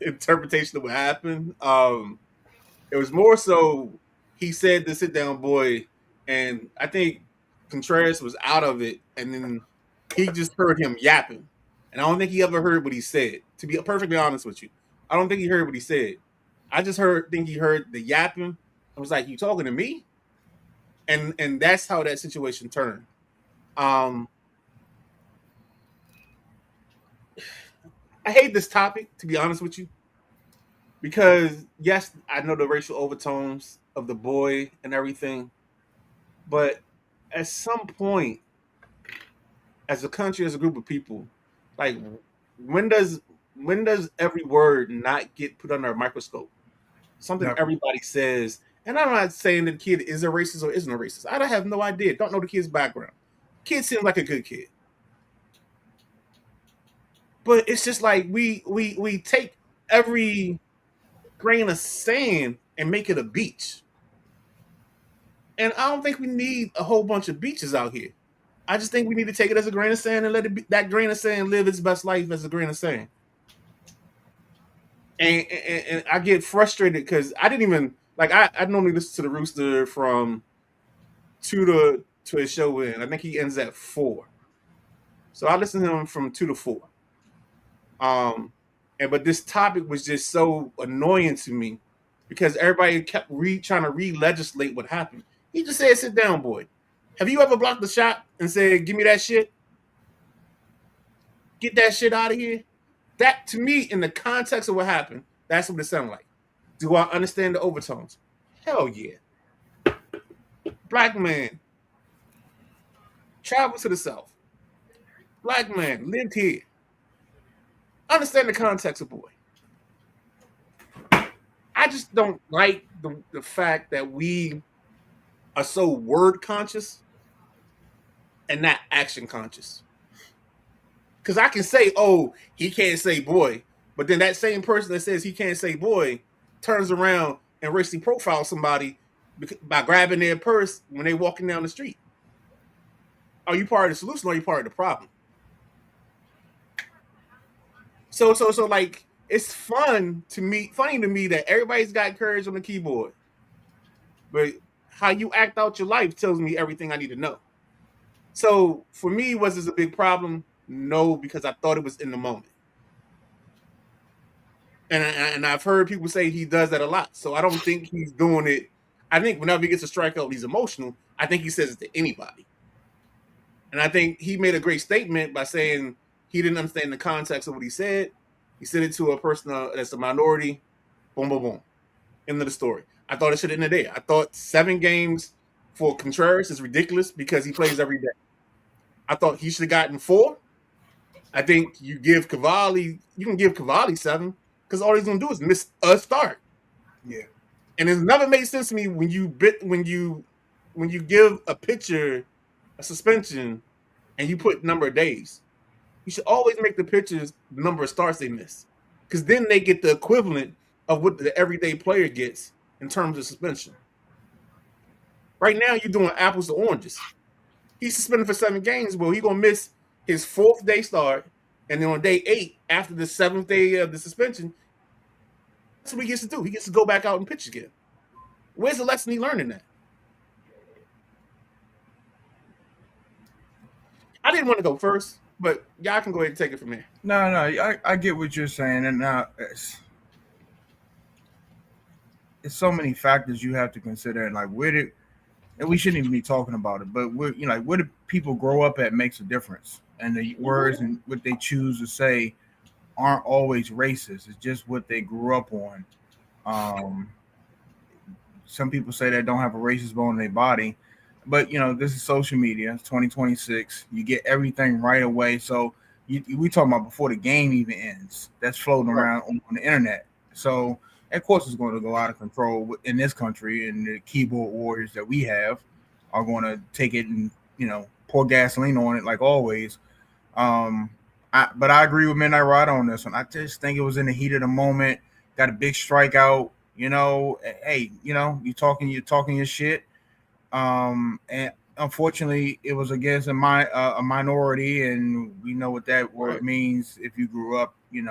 interpretation of what happened. It was more so he said to sit down, boy, and I think Contreras was out of it, and then he just heard him yapping. And I don't think he ever heard what he said. To be perfectly honest with you, I don't think he heard what he said. I just think he heard the yapping. I was like, "You talking to me?" And that's how that situation turned. I hate this topic, to be honest with you, because yes, I know the racial overtones of the boy and everything, but at some point, as a country, as a group of people, like when does every word not get put under a microscope? Something everybody says, and I'm not saying the kid is a racist or isn't a racist. I have no idea. Don't know the kid's background. Kid seems like a good kid, but it's just like we take every grain of sand and make it a beach, and I don't think we need a whole bunch of beaches out here. I just think we need to take it as a grain of sand and let that grain of sand live its best life as a grain of sand. And I get frustrated because I didn't even like I normally listen to the Rooster from 2 to his show in. I think he ends at 4. So I listen to him from 2 to 4. But this topic was just so annoying to me because everybody kept trying to re-legislate what happened. He just said, "Sit down, boy." Have you ever blocked the shot and said, "Give me that shit"? Get that shit out of here. That, to me, in the context of what happened, that's what it sounded like. Do I understand the overtones? Hell yeah. Black man. Traveled to the South. Black man. Lived here. Understand the context of boy. I just don't like the fact that we are so word conscious and not action conscious. Because I can say, "Oh, he can't say boy," but then that same person that says he can't say boy turns around and racially profiles somebody by grabbing their purse when they're walking down the street. Are you part of the solution or are you part of the problem? So like it's funny to me that everybody's got courage on the keyboard, but how you act out your life tells me everything I need to know. So for me, was this a big problem? No, because I thought it was in the moment. And I've heard people say he does that a lot. So I don't think he's doing it. I think whenever he gets a strikeout, he's emotional. I think he says it to anybody. And I think he made a great statement by saying he didn't understand the context of what he said. He said it to a person that's a minority. Boom, boom, boom. End of the story. I thought it should end there. I thought 7 games for Contreras is ridiculous because he plays every day. I thought he should have gotten 4. I think you can give Cavalli 7 because all he's gonna do is miss a start.
Yeah.
And it never made sense to me when you give a pitcher a suspension and you put number of days. You should always make the pitchers the number of starts they miss, because then they get the equivalent of what the everyday player gets in terms of suspension. Right now, you're doing apples to oranges. He's suspended for 7 games. Well, he's gonna miss his 4th day start, and then on day 8, after the 7th day of the suspension, that's what he gets to do. He gets to go back out and pitch again. Where's the lesson he learned in that? I didn't want to go first, but y'all can go ahead and take it from there.
No, I get what you're saying, and now it's so many factors you have to consider, and like and we shouldn't even be talking about it, but where do people grow up at makes a difference, and the words and what they choose to say aren't always racist. It's just what they grew up on. Some people say they don't have a racist bone in their body, but this is social media. It's 2026. You get everything right away. So we talking about before the game even ends. That's floating around on the internet. So of course it's going to go out of control in this country, and the keyboard warriors that we have are going to take it and pour gasoline on it like always. But I agree with Midnight Rider on this one. I just think it was in the heat of the moment. Got a big strikeout. Hey, you talking your shit. And unfortunately, it was against a minority, and we know what that word means if you grew up, and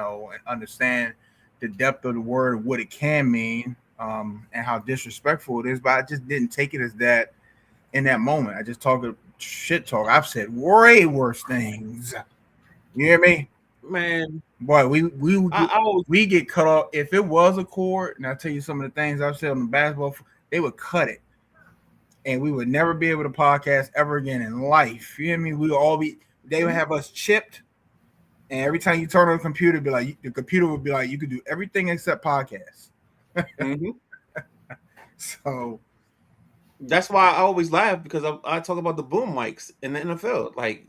understand the depth of the word, what it can mean, and how disrespectful it is. But I just didn't take it as that in that moment. I just talked shit talk. I've said way worse things. You hear me?
Man,
boy, we get cut off. If it was a cord, and I'll tell you some of the things I've said on the basketball, they would cut it, and we would never be able to podcast ever again in life. You hear me? They would have us chipped, and every time you turn on the computer, the computer would be like, you could do everything except podcasts.
Mm-hmm.
So
that's why I always laugh, because I talk about the boom mics in the NFL. Like,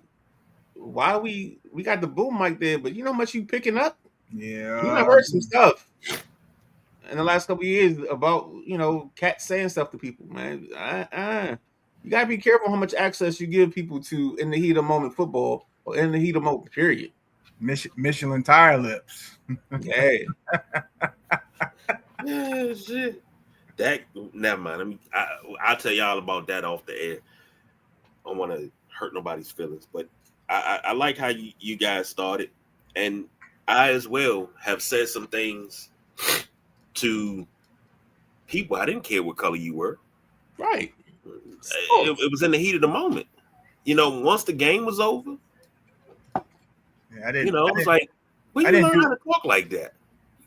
why we got the boom mic there, but you know how much you picking up?
Yeah,
You have heard some stuff in the last couple of years about cats saying stuff to people, man. You gotta be careful how much access you give people to in the heat of moment football, or in the heat of moment period.
Michelin tire lips.
Yeah.
Yeah, shit. That never mind. I'll tell y'all about that off the air. I don't want to hurt nobody's feelings, but I like how you guys started, and I as well have said some things to people. I didn't care what color you were.
Right.
It was in the heat of the moment. Once the game was over,
yeah, I didn't.
It was like, when you learn how to talk like that?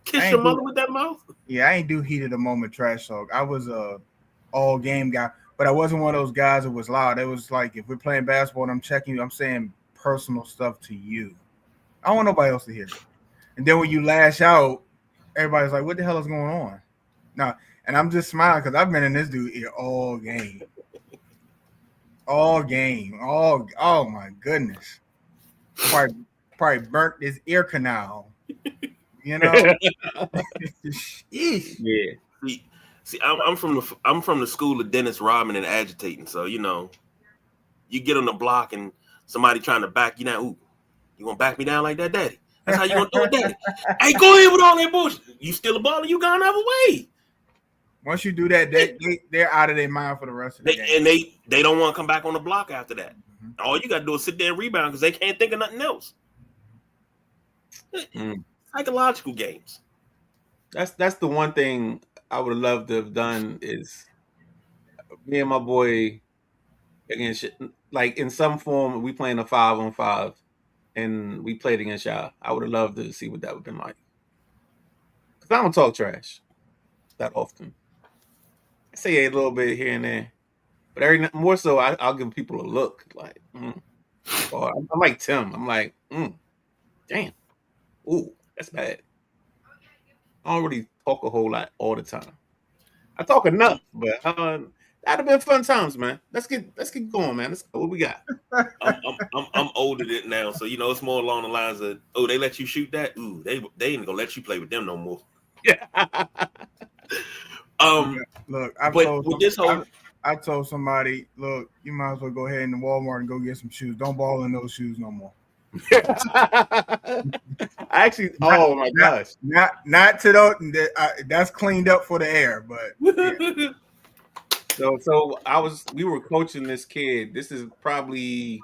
Kiss your mother with that mouth?
Yeah, I ain't do heat of the moment trash talk. I was a all game guy, but I wasn't one of those guys that was loud. It was like, if we're playing basketball and I'm checking you, I'm saying personal stuff to you. I don't want nobody else to hear it. And then when you lash out, everybody's like, what the hell is going on? No, and I'm just smiling because I've been in this dude ear all game. All game. Oh my goodness. Probably burnt this ear canal.
Yeah.
See, I'm from the school of Dennis Rodman and agitating. So you get on the block and somebody trying to back you down. Ooh, you gonna back me down like that, Daddy? That's how you gonna do it, Daddy? Hey, go ahead with all that bullshit. You still a baller? You gone other way.
Once you do that, they're out of their mind for the rest of the game.
And they don't want to come back on the block after that. Mm-hmm. All you got to do is sit there and rebound because they can't think of nothing else. Psychological games.
That's the one thing I would have loved to have done, is me and my boy against, like, in some form we playing a 5-on-5 and we played against y'all. I would have loved to see what that would have been like. Because I don't talk trash that often. I say a little bit here and there, but more so I'll give people a look like, or I'm like Tim. I'm like, damn, ooh, that's bad. I don't really talk a whole lot all the time. I talk enough, but That'd have been fun times, man. Let's get going, man. Let's go. What we got?
I'm older than now, so it's more along the lines of, oh, they let you shoot that. Ooh, they ain't gonna let you play with them no more.
Yeah.
Look,
but with this whole,
I told somebody, look, you might as well go ahead into Walmart and go get some shoes. Don't ball in those shoes no more.
Actually, oh my gosh,
not to those. That's cleaned up for the air, but. Yeah.
So we were coaching this kid. This is probably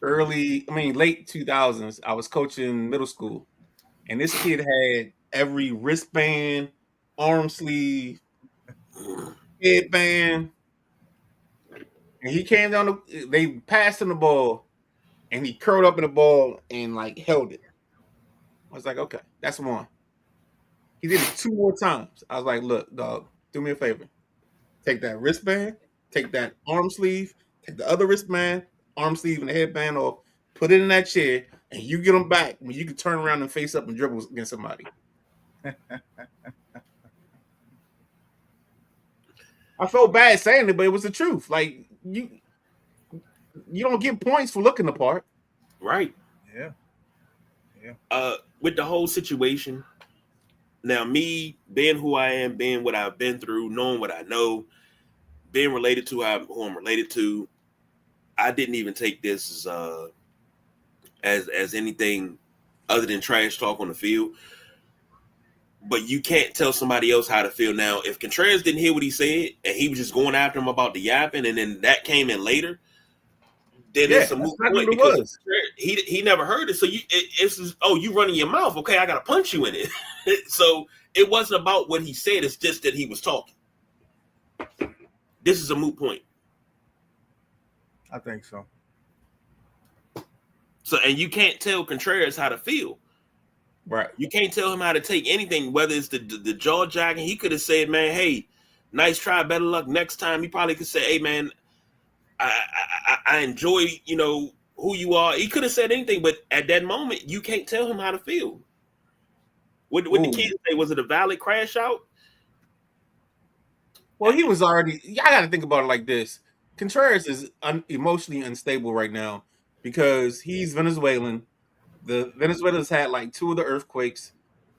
late 2000s. I was coaching middle school, and this kid had every wristband, arm sleeve, headband, and he came down. They passed him the ball, and he curled up in the ball and like held it. I was like, okay, that's one. He did it 2 more times. I was like, look, dog, do me a favor. Take that wristband, take that arm sleeve, take the other wristband, arm sleeve, and the headband off, put it in that chair, and you get them back when you can turn around and face up and dribble against somebody. I felt bad saying it, but it was the truth. Like you don't get points for looking the part.
Right.
Yeah.
With the whole situation, now me being who I am, being what I've been through, knowing what I know, being related to who I'm related to, I didn't even take this as anything other than trash talk on the field. But you can't tell somebody else how to feel. Now, if Contreras didn't hear what he said and he was just going after him about the yapping, and then that came in later, then it's a moot point because he never heard it. So it's just, oh, you running your mouth. Okay, I got to punch you in it. So it wasn't about what he said. It's just that he was talking. This is a moot point.
I think so.
So, and you can't tell Contreras how to feel.
Right.
You can't tell him how to take anything, whether it's the jaw jacking. He could have said, man, hey, nice try, better luck next time. He probably could say, hey, man, I enjoy, who you are. He could have said anything, but at that moment, you can't tell him how to feel. What the kids say, was it a valid crash out?
Well, he was already. I got to think about it like this. Contreras is emotionally unstable right now because he's Venezuelan. The Venezuela's had like 2 of the earthquakes.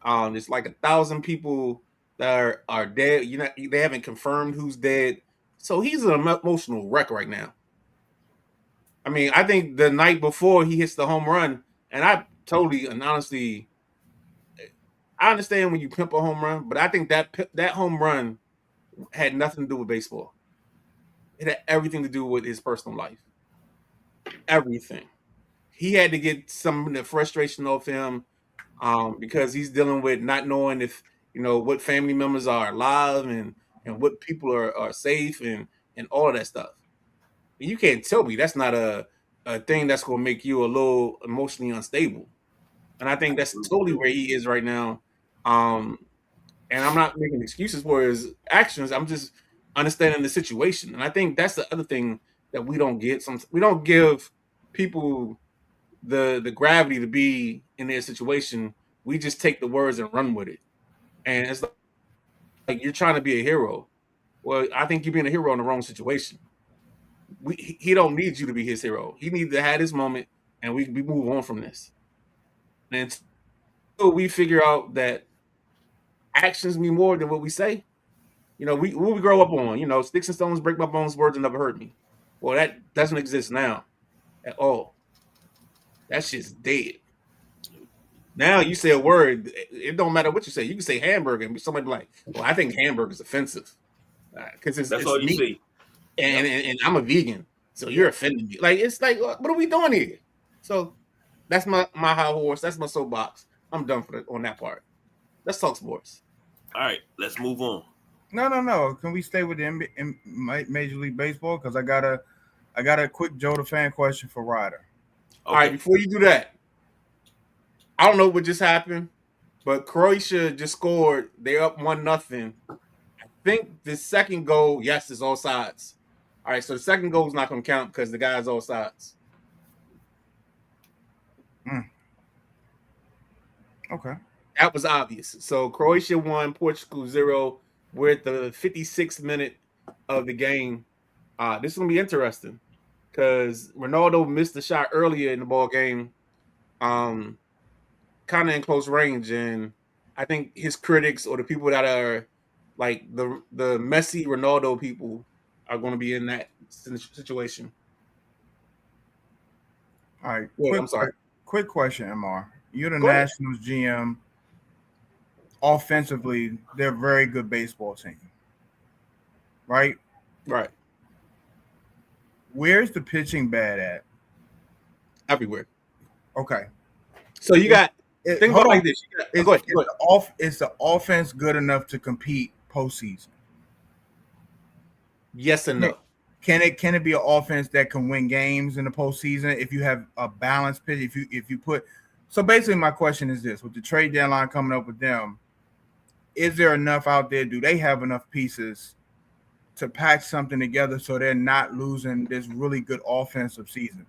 It's like 1,000 people that are dead. They haven't confirmed who's dead. So he's an emotional wreck right now. I mean, I think the night before he hits the home run, and I totally and honestly, I understand when you pimp a home run, but I think that home run had nothing to do with baseball. It had everything to do with his personal life. Everything. He had to get some of the frustration off him because he's dealing with not knowing if what family members are alive and what people are safe and all of that stuff. You can't tell me that's not a thing that's going to make you a little emotionally unstable. And I think that's totally where he is right now. And I'm not making excuses for his actions. I'm just understanding the situation. And I think that's the other thing that we don't get. We don't give people the gravity to be in their situation. We just take the words and run with it. And it's like you're trying to be a hero. Well, I think you're being a hero in the wrong situation. He don't need you to be his hero. He needs to have his moment, and we move on from this. And until we figure out that actions mean more than what we say, we grow up on, sticks and stones break my bones, words will never hurt me. Well, that doesn't exist now at all. That shit's dead. Now you say a word, it don't matter what you say. You can say hamburger, and somebody be like, "Well, I think hamburger is offensive because it's
all you
meat,
see."
And I'm a vegan, so you're offending me. Like it's like, what are we doing here? So that's my high horse. That's my soapbox. I'm done on that part. Let's talk sports.
All right, let's move on.
No. Can we stay with the Major League Baseball? Because I got a quick Joe the fan question for Ryder.
Okay. All right, before you do that, I don't know what just happened, but Croatia just scored. They're up 1-0. I think the second goal, yes, is all sides. All right, so the second goal is not going to count because the guy's all sides.
Okay.
That was obvious. So Croatia 1, Portugal 0. We're at the 56th minute. of the game. This is gonna be interesting because Ronaldo missed the shot earlier in the ball game, kind of in close range, and I think his critics or the people that are like the messy Ronaldo people are going to be in that situation.
All right,
Wait, I'm sorry.
quick question, MR. You're the
Go ahead.
Nationals GM. Offensively, they're a very good baseball team, right?
Right.
Where's the pitching bad at?
Everywhere.
Okay.
So you got think about it like this. Go ahead.
Is the offense good enough to compete postseason?
Yes and no.
Can it be an offense that can win games in the postseason if you have a balanced pitch? If you put so basically, my question is this: with the trade deadline coming up with them, is there enough out there? Do they have enough pieces to patch something together so they're not losing this really good offensive season?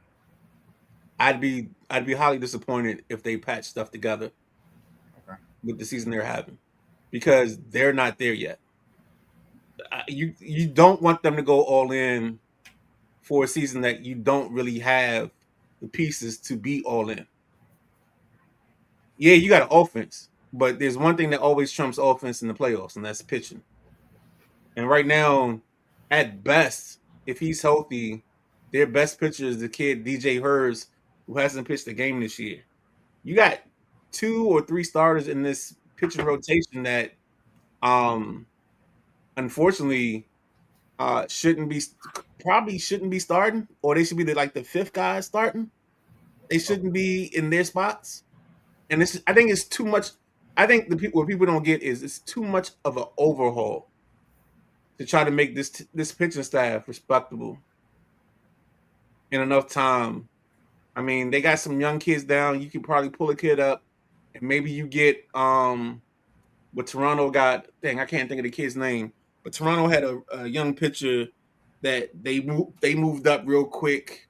I'd be highly disappointed if they patch stuff together with the season they're having because they're not there yet. You don't want them to go all in for a season that you don't really have the pieces to be all in. Yeah, you got an offense, but there's one thing that always trumps offense in the playoffs, and that's pitching. And right now, at best, if he's healthy, their best pitcher is the kid DJ Hurst, who hasn't pitched a game this year. You got 2 or 3 starters in this pitching rotation that, unfortunately, shouldn't be starting, or they should be the 5th guy starting. They shouldn't be in their spots, and I think it's too much. I think what people don't get is it's too much of an overhaul to try to make this pitching staff respectable in enough time. I mean, they got some young kids down. You can probably pull a kid up, and maybe you get what Toronto got. Dang, I can't think of the kid's name. But Toronto had a young pitcher that they moved up real quick.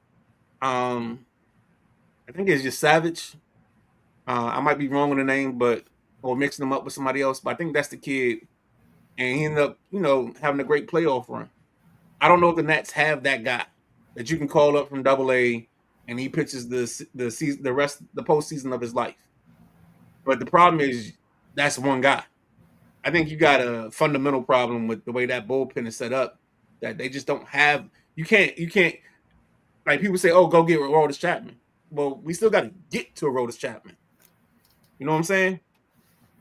I think it's just Savage. I might be wrong on the name, or mixing them up with somebody else. But I think that's the kid, and he ended up, having a great playoff run. I don't know if the Nats have that guy that you can call up from AA, and he pitches the season, the postseason of his life. But the problem is that's one guy. I think you got a fundamental problem with the way that bullpen is set up that they just don't have. You can't like people say, oh, go get Aroldis Chapman. Well, we still got to get to Aroldis Chapman. You know what I'm saying?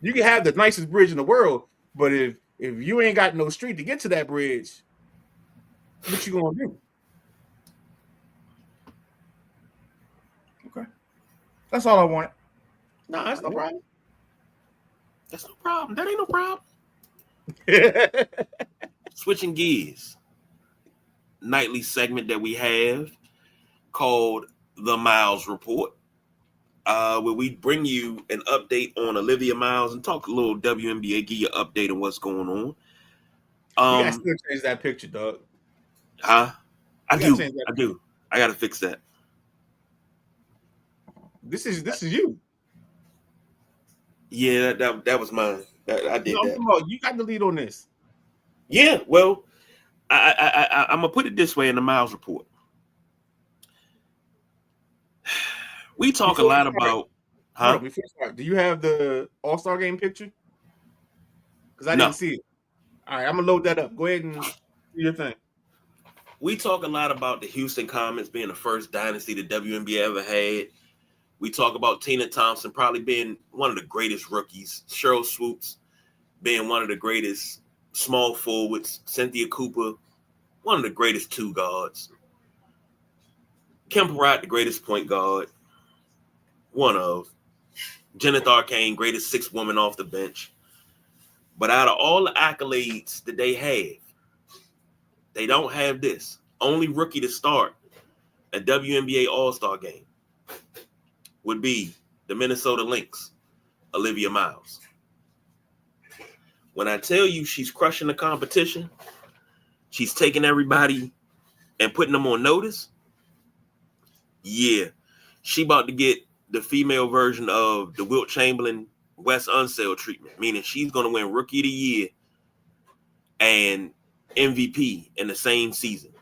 You can have the nicest bridge in the world, but if you ain't got no street to get to that bridge, what you gonna do?
Okay, that's all I wanted.
No, that's no problem.
That's no problem. That ain't no problem. Switching gears. Nightly segment that we have called The Miles Report, where we bring you an update on Olivia Miles and talk a little WNBA, give you an update on what's going on.
You gotta still change that picture, dog.
Huh? I do. I gotta fix that.
This is you.
Yeah, that was mine. I did that.
You got the lead on this.
Yeah, well, I'm gonna put it this way in the Miles Report. We talk a lot about.
Before we start, do you have the All-Star game picture? Because I didn't see it. All right, I'm gonna load that up. Go ahead and do your thing.
We talk a lot about the Houston Comets being the first dynasty the WNBA ever had. We talk about Tina Thompson probably being one of the greatest rookies. Cheryl Swoops being one of the greatest small forwards. Cynthia Cooper, one of the greatest 2 guards. Kim Pratt, the greatest point guard. One of. Jennifer Arcane, greatest 6th woman off the bench. But out of all the accolades that they have, they don't have this. Only rookie to start a WNBA All-Star game would be the Minnesota Lynx, Olivia Miles. When I tell you she's crushing the competition, she's taking everybody and putting them on notice, yeah, she about to get the female version of the Wilt Chamberlain Wes Unseld treatment, meaning she's going to win Rookie of the Year, and MVP in the same season.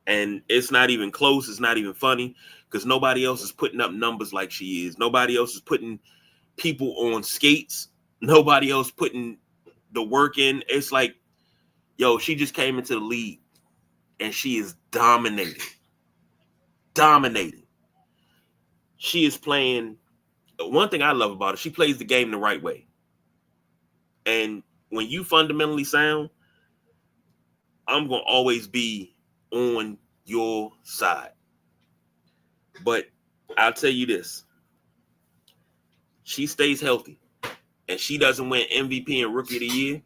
And it's not even close. It's not even funny because nobody else is putting up numbers like she is. Nobody else is putting people on skates. Nobody else putting the work in. It's like, yo, she just came into the league and she is dominating. Dominating. She is playing. One thing I love about her, she plays the game the right way. And when you fundamentally sound, I'm going to always be on your side. But I'll tell you this. She stays healthy and she doesn't win MVP and Rookie of the Year.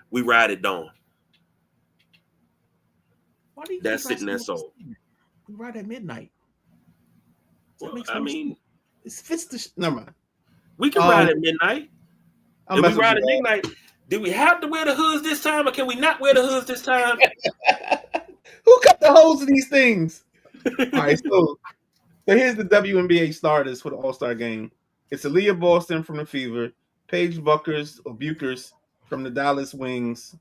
We ride it down.
Why do you
That's sitting there sold.
We ride at midnight.
Well, I mean,
it fits the. Never mind.
We can ride at midnight. If we ride at midnight, do we have to wear the hoods this time, or can we not wear the hoods this time?
Who cut the holes of these things? All right, so here's the WNBA starters for the All-Star game. It's Aaliyah Boston from the Fever, Paige Buckers from the Dallas Wings,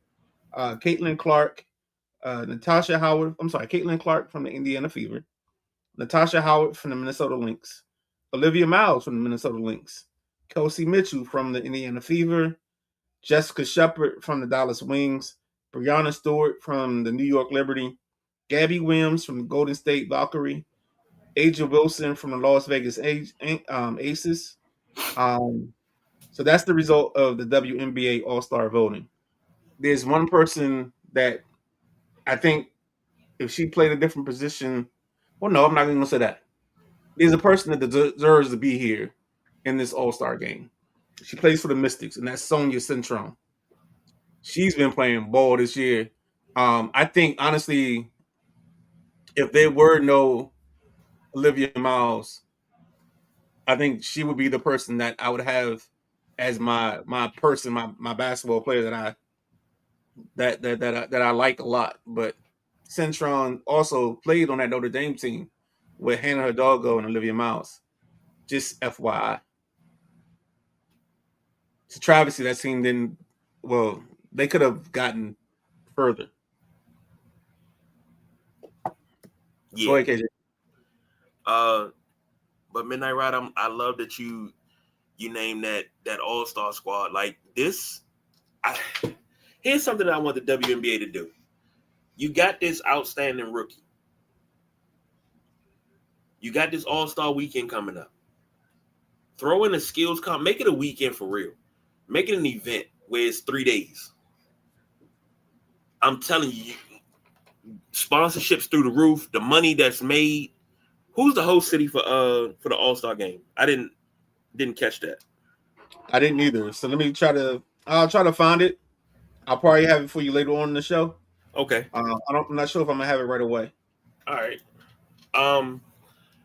Caitlin Clark, Caitlin Clark from the Indiana Fever, Natasha Howard from the Minnesota Lynx, Olivia Miles from the Minnesota Lynx, Kelsey Mitchell from the Indiana Fever, Jessica Shepard from the Dallas Wings, Brianna Stewart from the New York Liberty, Gabby Williams from the Golden State Valkyrie, Aja Wilson from the Las Vegas Aces. So that's the result of the WNBA All-Star voting. There's one person that I think if she played a different position, well, no, I'm not even going to say that. There's a person that deserves to be here in this All-Star game. She plays for the Mystics, and that's Sonia Centron. She's been playing ball this year. I think, honestly, if there were no Olivia Miles, I think she would be the person that I would have as my basketball player that I like a lot. But Centron also played on that Notre Dame team with Hannah Hidalgo and Olivia Miles. Just FYI. It's a travesty that team didn't. Well, they could have gotten further.
Yeah.
Go ahead, KJ.
But Midnight Ride, I love that you named that All-Star squad. Like this, here's something that I want the WNBA to do. You got this outstanding rookie. You got this All-Star weekend coming up. Throw in a skills comp. Make it a weekend for real. Make it an event where it's 3 days. I'm telling you, sponsorships through the roof, the money that's made. Who's the host city for the All-Star game? I didn't catch that.
I didn't either. So I'll try to find it. I'll probably have it for you later on in the show.
Okay.
I'm not sure if I'm gonna have it right away.
All right.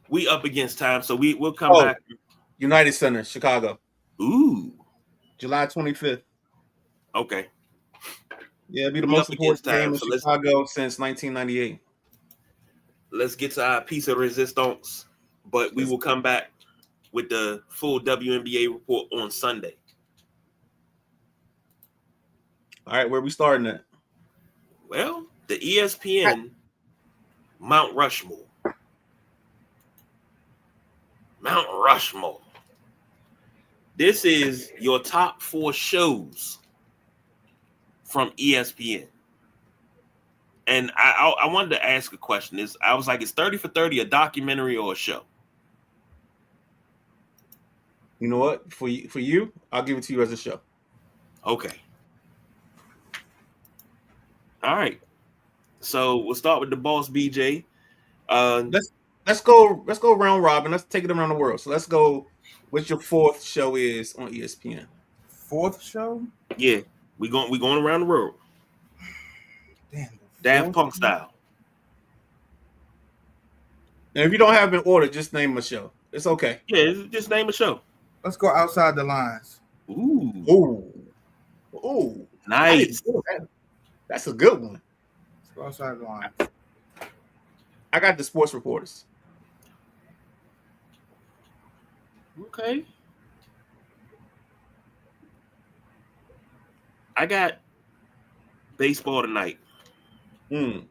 We up against time, so we'll come back.
United Center, Chicago.
Ooh.
July 25th.
Okay.
Yeah, it'll be the most important game in Chicago since 1998.
Let's get to our piece of resistance, but we will come back with the full WNBA report on Sunday.
All right, where we starting at?
Well, the ESPN Mount Rushmore. Mount Rushmore. This is your top 4 shows from ESPN. And I wanted to ask a question. I was like, is 30 for 30 a documentary or a show?
You know what? For you, I'll give it to you as a show.
Okay. All right. So we'll start with the boss, BJ.
Let's go round robin. Let's take it around the world. So let's go. What your 4th show is on ESPN?
4th show?
Yeah, we going around the world.
Damn.
Daft Punk style.
And if you don't have an order, just name a show. It's okay.
Yeah, just name a show.
Let's go Outside the Lines.
Ooh. Nice.
That's a good one.
Let's go Outside the Lines.
I got the Sports Reporters.
Okay. I got baseball tonight.
3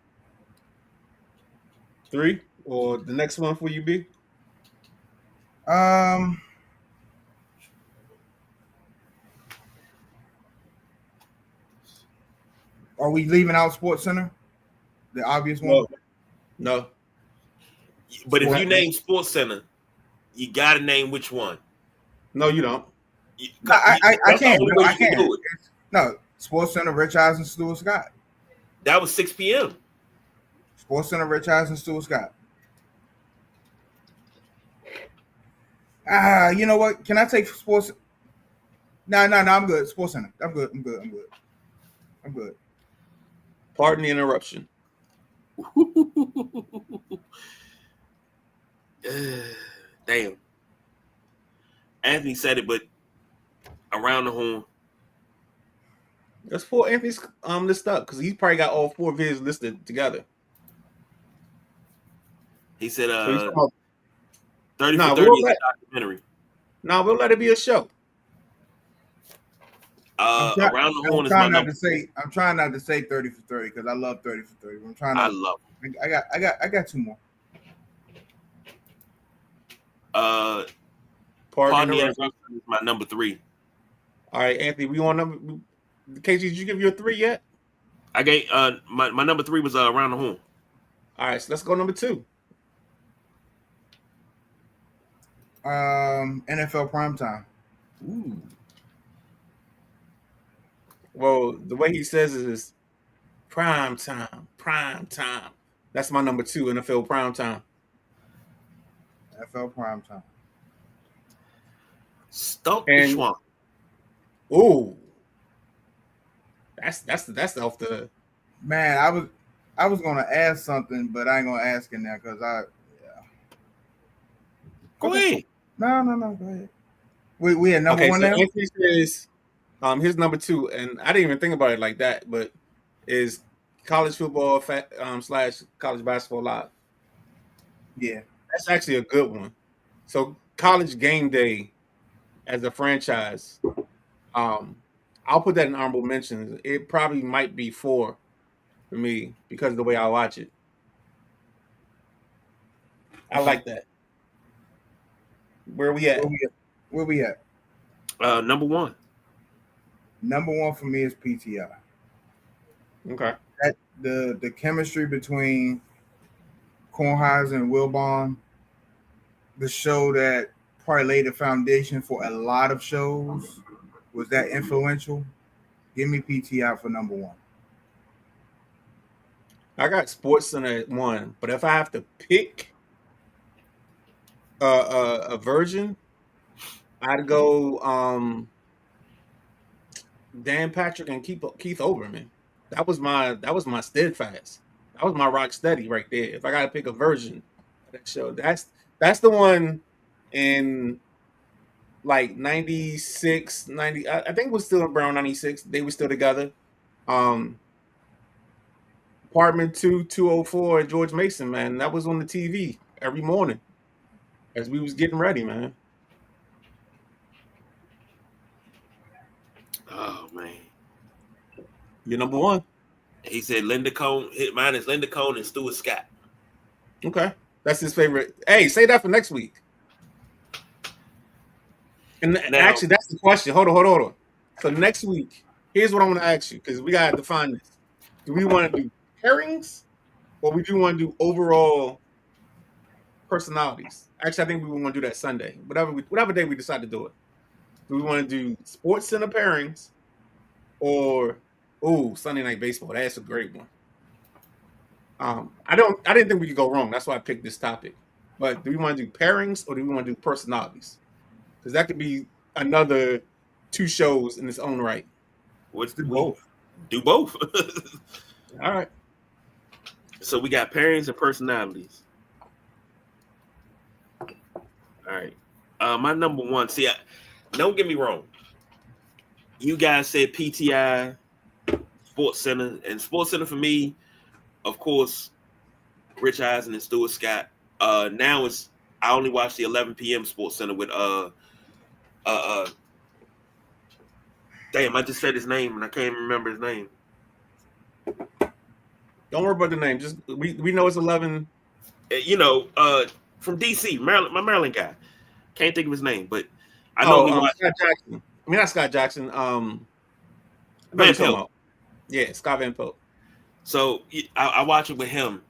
or the next one for you, B?
Are we leaving out Sports Center? The obvious one?
No.
But if you name Sports Center, you got to name which one.
No, you don't.
I can't.
No, I can't. Do it.
No, Sports Center, Rich Eisen, Stuart Scott.
That was 6 p.m.
Sports Center, Rich Eisen, Stuart Scott. You know what? Can I take Sports? No, I'm good. Sports Center. I'm good.
Pardon the interruption.
Damn. Anthony said it, but around the horn.
That's 4 Anthony's list up because he's probably got all 4 of his listed together.
He said
30
for 30 is a documentary.
No, we'll let it be a show.
Around the horn is my number.
I'm trying not to say 30 for 30 because I love 30 for 30.
I love
it. I got 2 more.
Pardon the interruption is my number 3.
All right, Anthony, we on number. KG, did you give your 3 yet?
I gave my number 3 was around the horn.
All right, so let's go number 2.
NFL primetime.
Ooh.
Well, the way he says it is prime time. That's my number 2, NFL primetime.
NFL primetime.
Stump the Schwamp.
Ooh. That's off the.
Man, I was gonna ask something, but I ain't gonna ask it now because
Go ahead.
No. Go ahead. We had number 1 now.
Anthony says, his number 2, and I didn't even think about it like that, but is college football / college basketball live.
Yeah,
that's actually a good one. So college game day as a franchise, I'll put that in honorable mentions. It probably might be 4 for me because of the way I watch it. I like that. Where we at?
Number 1.
Number 1 for me is PTI.
Okay.
The chemistry between Kornheiser and Wilbon, the show that probably laid the foundation for a lot of shows, was that influential. Give me PTI for number 1.
I got SportsCenter at 1, but if I have to pick a version, I'd go Dan Patrick and Keith Olbermann. That was my steadfast. That was my rock steady right there. If I got to pick a version of that show, that's the one in like 96, 90. I think it was still around 96. They were still together. Apartment 204 and George Mason, man. That was on the TV every morning as we was getting ready, man.
Oh man,
you're number 1.
He said Linda Cohn. Mine is Linda Cohn and Stuart Scott.
Okay, that's his favorite. Hey, say that for next week. And actually, that's the question. Hold on. So next week, here's what I want to ask you because we gotta define this. Do we want to do pairings, or we do want to do overall personalities? Actually, I think we want to do that Sunday. Whatever day we decide to do it. Do we want to do Sports Center pairings or Sunday Night Baseball? That's a great one. I didn't think we could go wrong. That's why I picked this topic. But do we want to do pairings or do we want to do personalities? Because that could be another 2 shows in its own right.
Let's do both. Do both.
All right.
So we got pairings and personalities. All right. My number 1. See, don't get me wrong. You guys said PTI, Sports Center, and Sports Center for me, of course, Rich Eisen and Stuart Scott. Now I only watch the 11 p.m. Sports Center with damn, I just said his name and I can't even remember his name.
Don't worry about the name. Just we know it's 11.
From DC, Maryland, my Maryland guy. Can't think of his name, but I know he watched
Scott Jackson. I mean, not Scott Jackson.
Van Pelt.
About. Yeah, Scott Van Pelt.
So I watch it with him,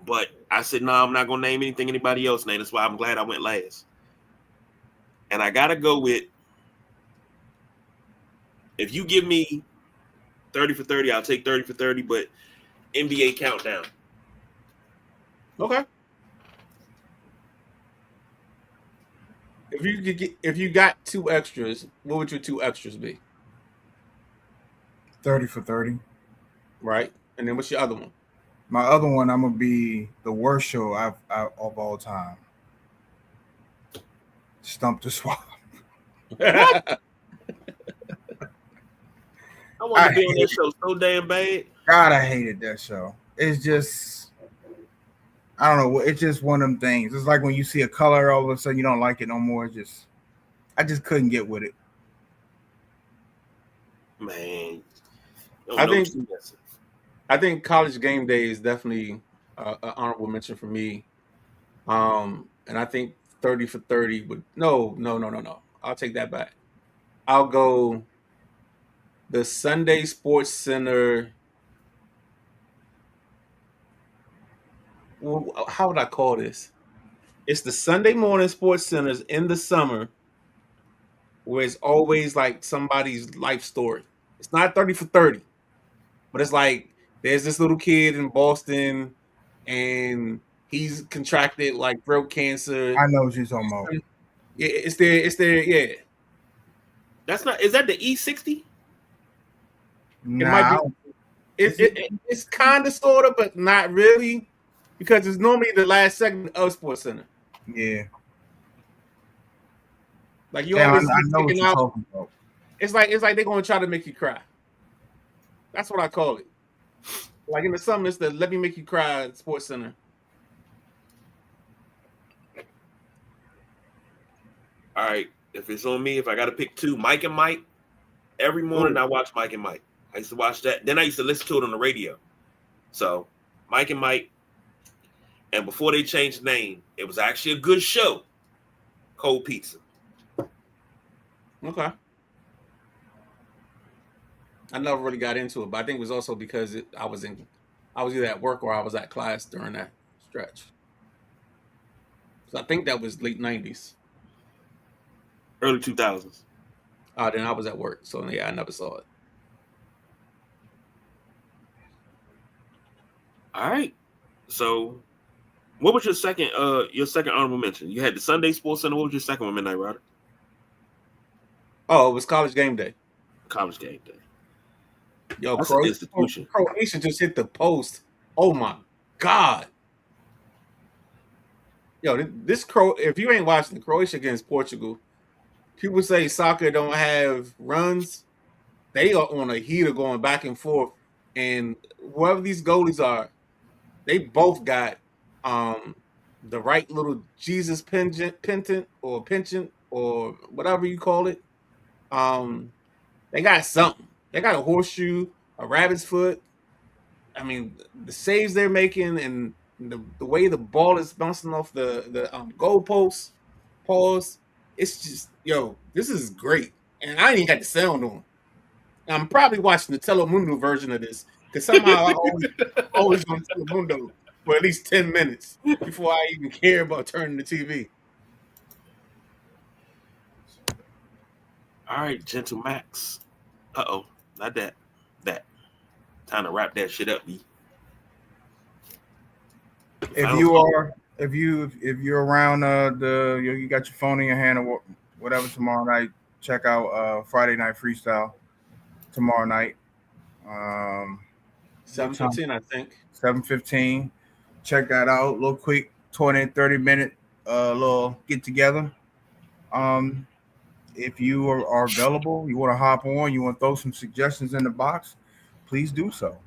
but I said, no, I'm not gonna name anything anybody else name. That's why I'm glad I went last. And I gotta go with, if you give me 30 for 30, I'll take 30 for 30, but NBA Countdown.
Okay. If you got 2 extras, what would your 2 extras be?
30 for 30.
Right. And then what's your other one?
My other one, I'm gonna be the worst show of all time. Stump the Swap.
I want to be on that show so damn bad.
God, I hated that show. It's just, I don't know. It's just one of them things. It's like when you see a color, all of a sudden you don't like it no more. I just couldn't get with it.
Man,
I think College Game Day is definitely an honorable mention for me. And I think 30 for 30 would no. I'll take that back. I'll go the Sunday Sports Center. Well, how would I call this? It's the Sunday morning Sports Centers in the summer where it's always like somebody's life story. It's not 30 for 30, but it's like there's this little kid in Boston and he's contracted like throat cancer.
I know what you're talking about.
Yeah, it's there, yeah.
That's not, is that the E60?
Nah,
it might be. It's kind of sort of, but not really, because it's normally the last segment of Sports Center.
Yeah.
Like you always
I know what you're talking about.
It's like they're gonna try to make you cry. That's what I call it. Like in the summer, it's the Let Me Make You Cry at Sports Center.
All right. If it's on me, if I got to pick 2, Mike and Mike. Every morning I watch Mike and Mike. I used to watch that. Then I used to listen to it on the radio. So Mike and Mike. And before they changed the name, it was actually a good show. Cold Pizza.
Okay. I never really got into it, but I think it was also because I was either at work or I was at class during that stretch. So I think that was late 90s.
Early 2000s.
Then I was at work, so yeah, I never saw it.
All right. So what was your second honorable mention? You had the Sunday Sports Center. What was your second one, Midnight Rider?
Oh, it was College Game Day.
College Game Day.
Yo,
That's an institution.
Croatia just hit the post. Oh my God. Yo, if you ain't watching Croatia against Portugal, people say soccer don't have runs. They are on a heater going back and forth. And whoever these goalies are, they both got the right little Jesus penchant or whatever you call it. They got something. They got a horseshoe, a rabbit's foot. I mean, the saves they're making and the way the ball is bouncing off the goalposts, pause. It's just, yo, this is great. And I ain't even got the sound on. I'm probably watching the Telemundo version of this because somehow I always on Telemundo for at least 10 minutes before I even care about turning the TV.
All right, Gentle Max. Uh-oh, not that. Time to wrap that shit up, B.
If you're around you got your phone in your hand or whatever tomorrow night, check out Friday Night Freestyle tomorrow night.
7:15, I think.
7:15. Check that out. A little quick 20, 30-minute little get together. If you are available, you want to hop on, you want to throw some suggestions in the box, please do so.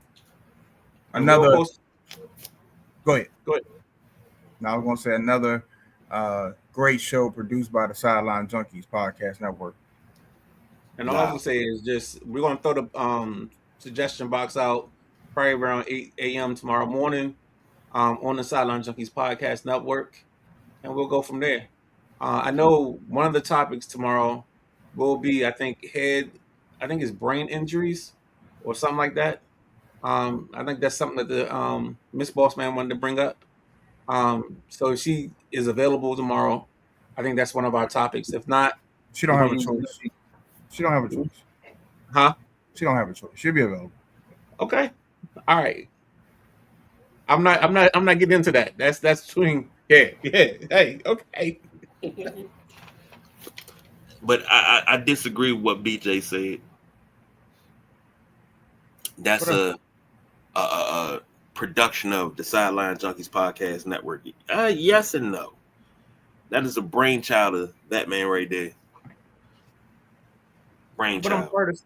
Go ahead. Now I was going to say another great show produced by the Sideline Junkies Podcast Network.
And all I was going to say is just we're going to throw the suggestion box out probably around 8 a.m. tomorrow morning on the Sideline Junkies Podcast Network, and we'll go from there. I know one of the topics tomorrow will be, I think it's brain injuries or something like that. I think that's something that the Miss Bossman wanted to bring up. So if she is available tomorrow, I think that's one of our topics. If not,
She
we're
don't have
going
a
to use
choice. She don't have a choice.
Huh?
She don't have a choice. She'll be available.
Okay. All right. I'm not getting into that. That's between yeah. Hey, okay.
But I disagree with what BJ said. That's a production of the Sideline Junkies Podcast Network. Yes and no. That is a brainchild of that man right there.
But I'm
Brainchild.
part of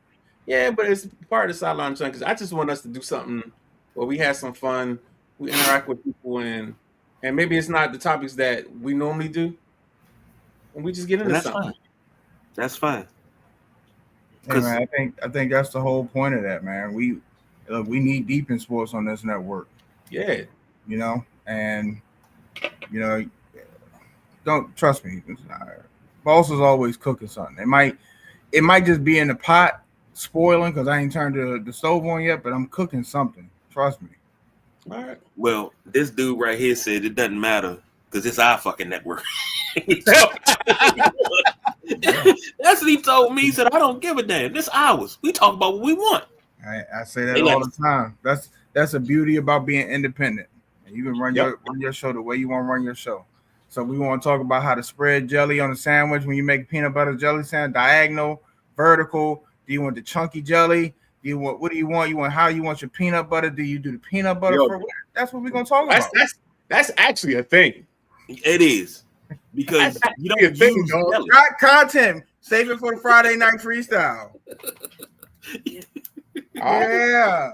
but it's part of the Sideline Junkies. I just want us to do something where we have some fun, we interact with people, and maybe it's not the topics that we normally do, and we just get
And
into
that's
something.
fine. That's fine.
Hey man, I think that's the whole point of that, man. We need deep in sports on this network.
Yeah.
You know, and you know, don't trust me. Boss is always cooking something. It might just be in the pot spoiling because I ain't turned the stove on yet, but I'm cooking something. Trust me.
All right.
Well, this dude right here said it doesn't matter because it's our fucking network. That's what he told me. He said, I don't give a damn. This ours. We talk about what we want.
I say that all the time. That's the beauty about being independent. And you can run your show the way you want to run your show. So we want to talk about how to spread jelly on a sandwich when you make peanut butter jelly sandwich, diagonal, vertical. Do you want the chunky jelly? What do you want? You want how you want your peanut butter? Do you do the peanut butter for? That's what we're gonna talk about.
That's actually a thing.
It is. Because you don't use jelly.
Got content. Save it for the Friday night freestyle. Yeah.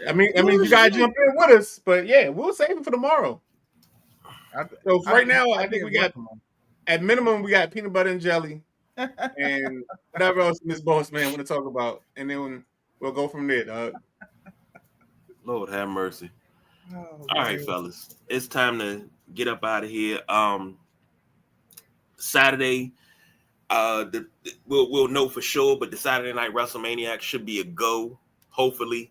I mean, you gotta jump in with us, but yeah, we'll save it for tomorrow. So right now, I think we got at minimum we got peanut butter and jelly, and whatever else Miss Boss Man want to talk about, and then we'll go from there, dog.
Lord have mercy. All right, fellas, it's time to get up out of here. Saturday, we'll know for sure, but the Saturday Night WrestleManiac should be a go. Hopefully,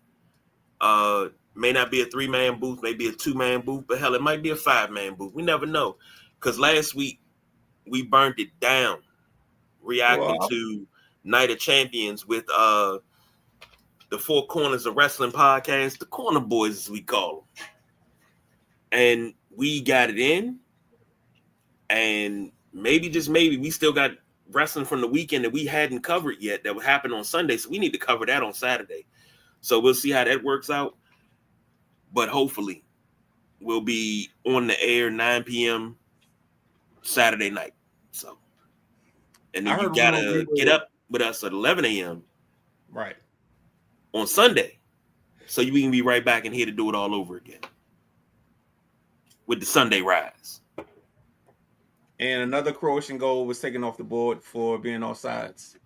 may not be a 3-man booth, maybe a 2-man booth, but hell, it might be a 5-man booth. We never know, because last week we burned it down, reacting to Night of Champions with the Four Corners of Wrestling podcast, the Corner Boys as we call them, and we got it in, and maybe just maybe we still got wrestling from the weekend that we hadn't covered yet that would happen on Sunday, so we need to cover that on Saturday. So we'll see how that works out. But hopefully we'll be on the air 9 p.m. Saturday night. So, and then you gotta get up with us at 11 a.m.
right
on Sunday, so we can be right back in here to do it all over again with the Sunday Rise.
And another Croatian goal was taken off the board for being offsides.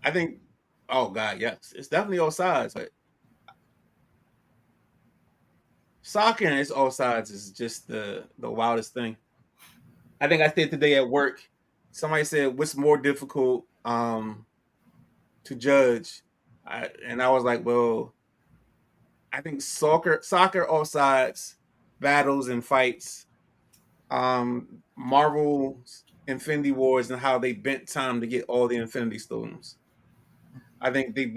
I think, oh God, yes, it's definitely offsides. But soccer and its offsides is just the wildest thing. I think I said today at work, somebody said, what's more difficult to judge? And I was like, well, I think soccer offsides, battles and fights, Marvel's Infinity Wars and how they bent time to get all the Infinity Stones. I think they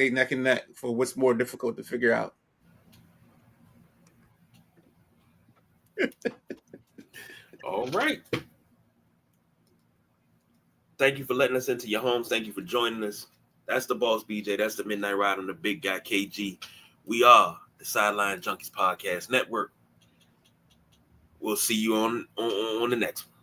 neck and neck for what's more difficult to figure out.
All right. Thank you for letting us into your homes. Thank you for joining us. That's the boss, BJ. That's the Midnight Ride on the big guy, KG. We are the Sideline Junkies Podcast Network. We'll see you on the next one.